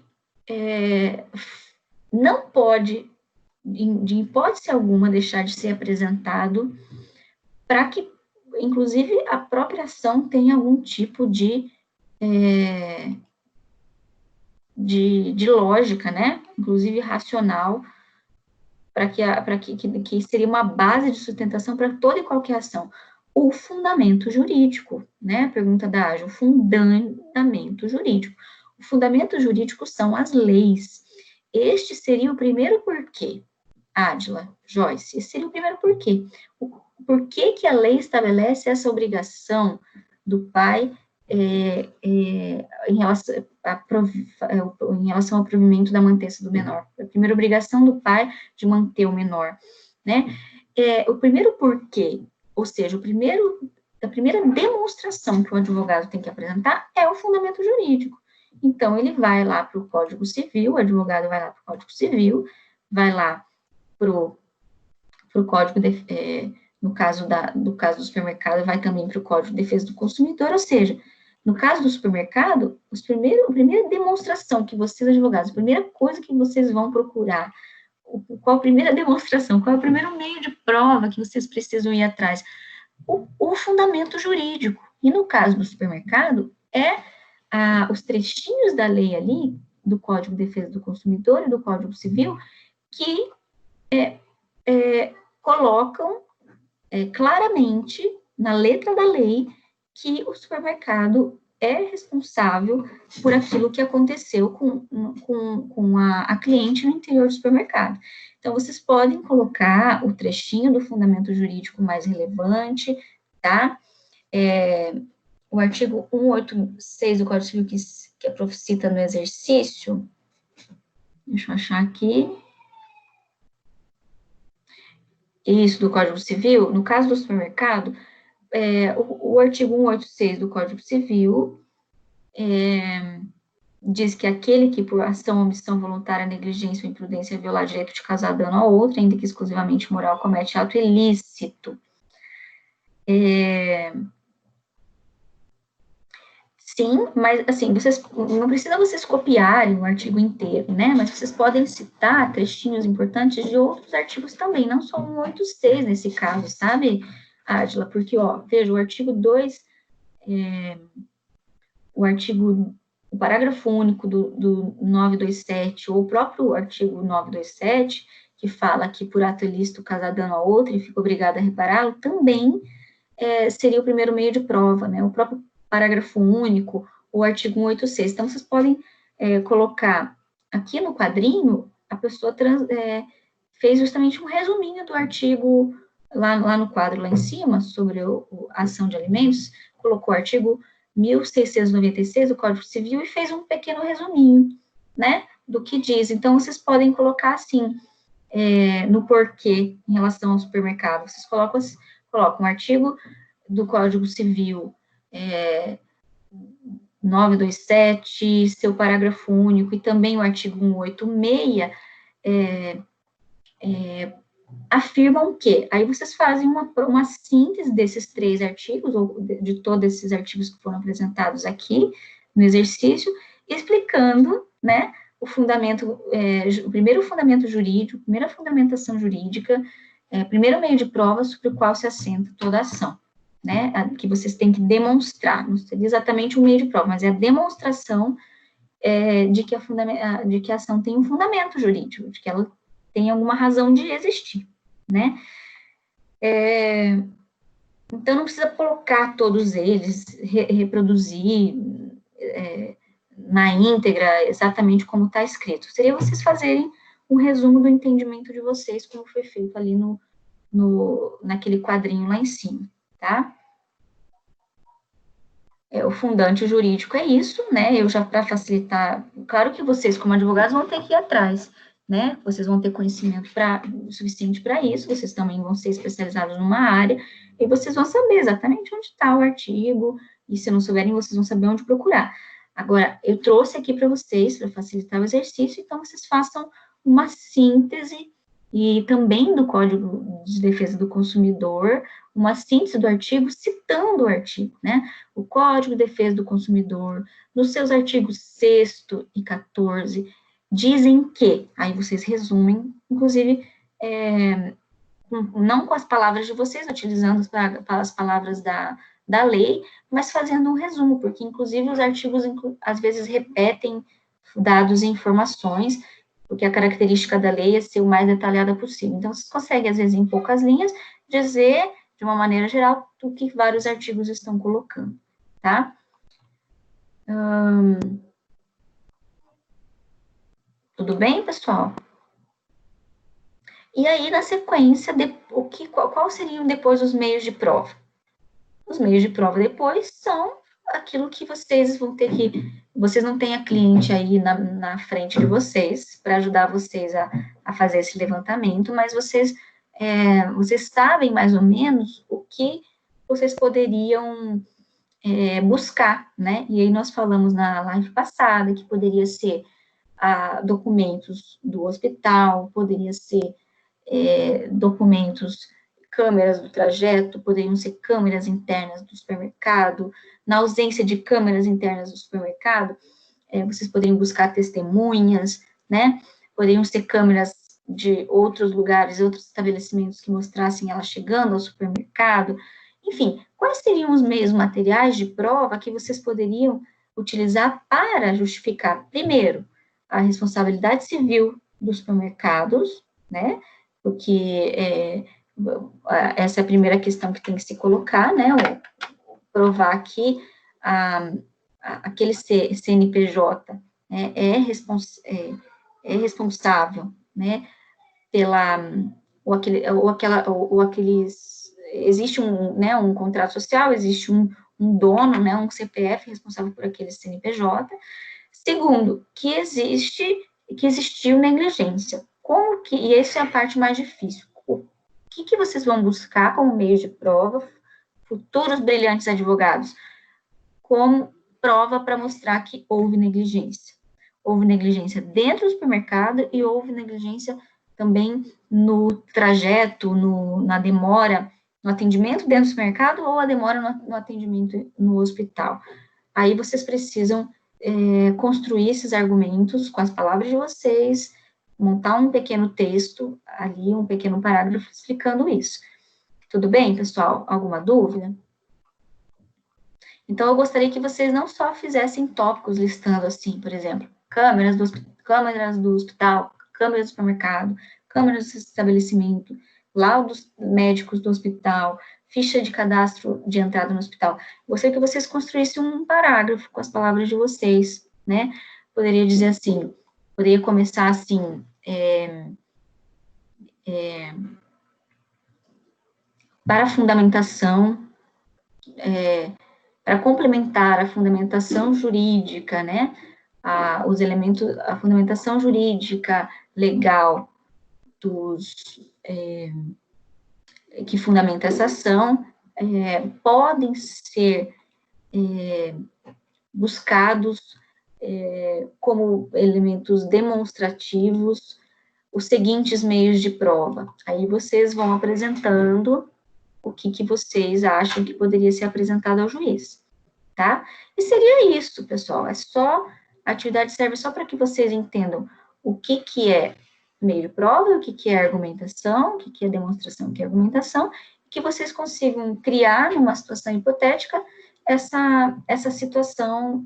não pode, de hipótese alguma, deixar de ser apresentado para que, inclusive, a própria ação tenha algum tipo de lógica, né? Inclusive racional, para que seria uma base de sustentação para toda e qualquer ação. O fundamento jurídico, né? Pergunta da Ágil, o fundamento jurídico. O fundamento jurídico são as leis. Este seria o primeiro porquê. Ádila, Joyce, esse seria o primeiro porquê. Por que a lei estabelece essa obrigação do pai em relação ao provimento da mantença do menor? A primeira obrigação do pai de manter o menor, né? O primeiro porquê, ou seja, a primeira demonstração que o advogado tem que apresentar é o fundamento jurídico. Então, ele vai lá para o Código Civil, o advogado vai lá para o Código Civil, vai lá para o Código, no caso do caso do supermercado, vai também para o Código de Defesa do Consumidor, ou seja, no caso do supermercado, a primeira demonstração que vocês, advogados, a primeira coisa que vocês vão procurar, qual a primeira demonstração, qual é o primeiro meio de prova que vocês precisam ir atrás? O fundamento jurídico. E no caso do supermercado, os trechinhos da lei ali, do Código de Defesa do Consumidor e do Código Civil, que colocam claramente, na letra da lei, que o supermercado é responsável por aquilo que aconteceu com a cliente no interior do supermercado. Então, vocês podem colocar o trechinho do fundamento jurídico mais relevante, tá? O artigo 186 do Código Civil, que a prof cita no exercício, deixa eu achar aqui. Isso, do Código Civil, no caso do supermercado, o artigo 186 do Código Civil diz que aquele que por ação, omissão voluntária, negligência ou imprudência violar direito de causar dano a outro, ainda que exclusivamente moral, comete ato ilícito. Sim, mas assim, vocês não precisa vocês copiarem o artigo inteiro, né? Mas vocês podem citar trechinhos importantes de outros artigos também, não só o 186 nesse caso, sabe, Ádila? Porque, ó, veja, o artigo 2, o parágrafo único do 927, ou o próprio artigo 927, que fala que por ato ilícito causar dano a outro e fica obrigado a repará-lo, também seria o primeiro meio de prova, né? O próprio parágrafo único, o artigo 186. Então, vocês podem colocar aqui no quadrinho, a pessoa fez justamente um resuminho do artigo, lá no quadro, lá em cima, sobre a ação de alimentos, colocou o artigo 1696 do Código Civil e fez um pequeno resuminho, né, do que diz. Então, vocês podem colocar assim, no porquê em relação ao supermercado. Vocês colocam um artigo do Código Civil 927, seu parágrafo único, e também o artigo 186, afirmam o quê? Aí vocês fazem uma síntese desses 3 artigos, ou de todos esses artigos que foram apresentados aqui no exercício, explicando, né, o fundamento, o primeiro fundamento jurídico, primeira fundamentação jurídica, primeiro meio de prova sobre o qual se assenta toda a ação, né, que vocês têm que demonstrar, não seria exatamente um meio de prova, mas é a demonstração de que a ação tem um fundamento jurídico, de que ela tem alguma razão de existir, né? Então, não precisa colocar todos eles, reproduzir na íntegra, exatamente como está escrito. Seria vocês fazerem um resumo do entendimento de vocês, como foi feito ali naquele quadrinho lá em cima, tá? O fundante jurídico é isso, né? Eu já, para facilitar, claro que vocês, como advogados, vão ter que ir atrás, né? Vocês vão ter conhecimento suficiente para isso, vocês também vão ser especializados numa área, e vocês vão saber exatamente onde está o artigo, e se não souberem, vocês vão saber onde procurar. Agora, eu trouxe aqui para vocês, para facilitar o exercício, então vocês façam uma síntese, e também do Código de Defesa do Consumidor, uma síntese do artigo, citando o artigo, né? O Código de Defesa do Consumidor, nos seus artigos 6º e 14, dizem que, aí vocês resumem, inclusive, não com as palavras de vocês, utilizando as palavras da lei, mas fazendo um resumo, porque, inclusive, os artigos, às vezes, repetem dados e informações, porque a característica da lei é ser o mais detalhada possível. Então, vocês conseguem, às vezes, em poucas linhas, dizer, de uma maneira geral, o que vários artigos estão colocando, tá? Tudo bem, pessoal? E aí, na sequência, qual seriam depois os meios de prova? Os meios de prova depois são aquilo que vocês vão ter que... Vocês não têm a cliente aí na frente de vocês, para ajudar vocês a fazer esse levantamento, mas vocês sabem mais ou menos o que vocês poderiam buscar, né? E aí nós falamos na live passada que poderia ser documentos do hospital, poderia ser documentos, câmeras do trajeto, poderiam ser câmeras internas do supermercado. Na ausência de câmeras internas do supermercado, vocês poderiam buscar testemunhas, né? Poderiam ser câmeras de outros lugares, outros estabelecimentos que mostrassem ela chegando ao supermercado. Enfim, quais seriam os meios materiais de prova que vocês poderiam utilizar para justificar, primeiro, a responsabilidade civil dos supermercados, né? Porque essa é a primeira questão que tem que se colocar, né? Provar que aquele CNPJ, né, é responsável, né, existe um contrato social, existe um dono, né, um CPF responsável por aquele CNPJ. Segundo, que existiu negligência. E essa é a parte mais difícil. O que vocês vão buscar como meio de prova, futuros brilhantes advogados, como prova para mostrar que houve negligência, houve negligência dentro do supermercado e houve negligência também no trajeto, na demora, no atendimento dentro do supermercado ou a demora no atendimento no hospital. Aí vocês precisam construir esses argumentos com as palavras de vocês, montar um pequeno texto ali, um pequeno parágrafo explicando isso. Tudo bem, pessoal? Alguma dúvida? Então, eu gostaria que vocês não só fizessem tópicos listando assim, por exemplo, câmeras do hospital, câmeras do supermercado, câmeras do estabelecimento, laudos médicos do hospital, ficha de cadastro de entrada no hospital. Gostaria que vocês construíssem um parágrafo com as palavras de vocês, né? Poderia dizer assim, poderia começar assim, para a fundamentação, para complementar a fundamentação jurídica, né? Os elementos, a fundamentação jurídica legal que fundamenta essa ação, podem ser buscados como elementos demonstrativos os seguintes meios de prova. Aí vocês vão apresentando o que vocês acham que poderia ser apresentado ao juiz, tá? E seria isso, pessoal, a atividade serve só para que vocês entendam o que é meio de prova, o que é argumentação, o que é demonstração, o que é argumentação, e que vocês consigam criar, numa situação hipotética, essa situação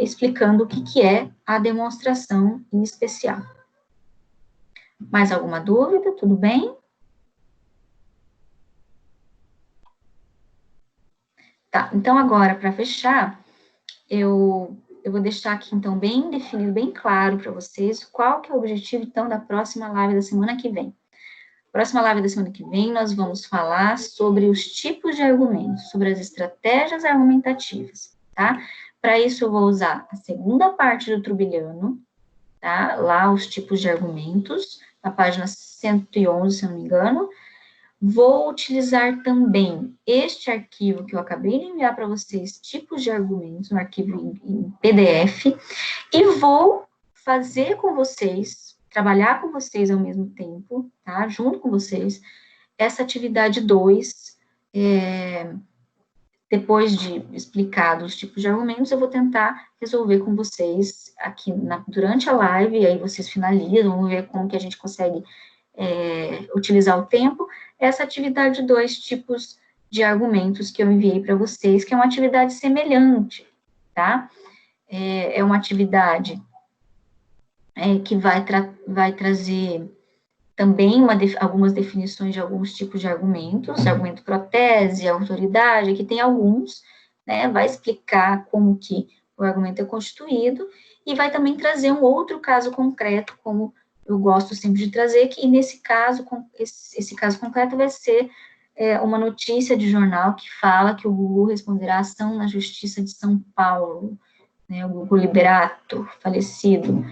explicando o que é a demonstração em especial. Mais alguma dúvida? Tudo bem? Tá, então agora, para fechar, eu vou deixar aqui, então, bem definido, bem claro para vocês, qual que é o objetivo, então, da próxima live da semana que vem. Próxima live da semana que vem, nós vamos falar sobre os tipos de argumentos, sobre as estratégias argumentativas, tá? Para isso, eu vou usar a segunda parte do turbilhano, tá? Lá, os tipos de argumentos, na página 111, se eu não me engano. Vou utilizar também este arquivo que eu acabei de enviar para vocês, tipos de argumentos, um arquivo em PDF, e vou fazer com vocês, trabalhar com vocês ao mesmo tempo, tá? Junto com vocês, essa atividade 2, depois de explicar os tipos de argumentos, eu vou tentar resolver com vocês aqui durante a live, e aí vocês finalizam, vamos ver como que a gente consegue utilizar o tempo, essa atividade 2 tipos de argumentos que eu enviei para vocês, que é uma atividade semelhante, tá? É uma atividade que vai trazer também algumas definições de alguns tipos de argumentos, argumento protese, autoridade, aqui tem alguns, né? Vai explicar como que o argumento é constituído, e vai também trazer um outro caso concreto, como eu gosto sempre de trazer, que nesse caso, esse caso concreto vai ser uma notícia de jornal que fala que o Gugu responderá à ação na Justiça de São Paulo, né, o Gugu Liberato, falecido.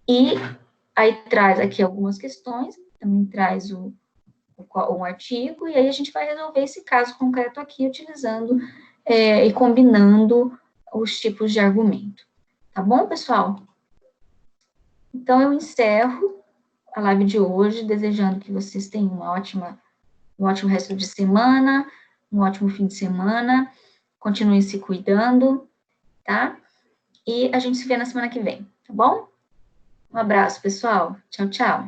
E aí traz aqui algumas questões, também traz um artigo, e aí a gente vai resolver esse caso concreto aqui, utilizando e combinando os tipos de argumento. Tá bom, pessoal? Então, eu encerro a live de hoje, desejando que vocês tenham um ótimo resto de semana, um ótimo fim de semana, continuem se cuidando, tá? E a gente se vê na semana que vem, tá bom? Um abraço, pessoal. Tchau, tchau.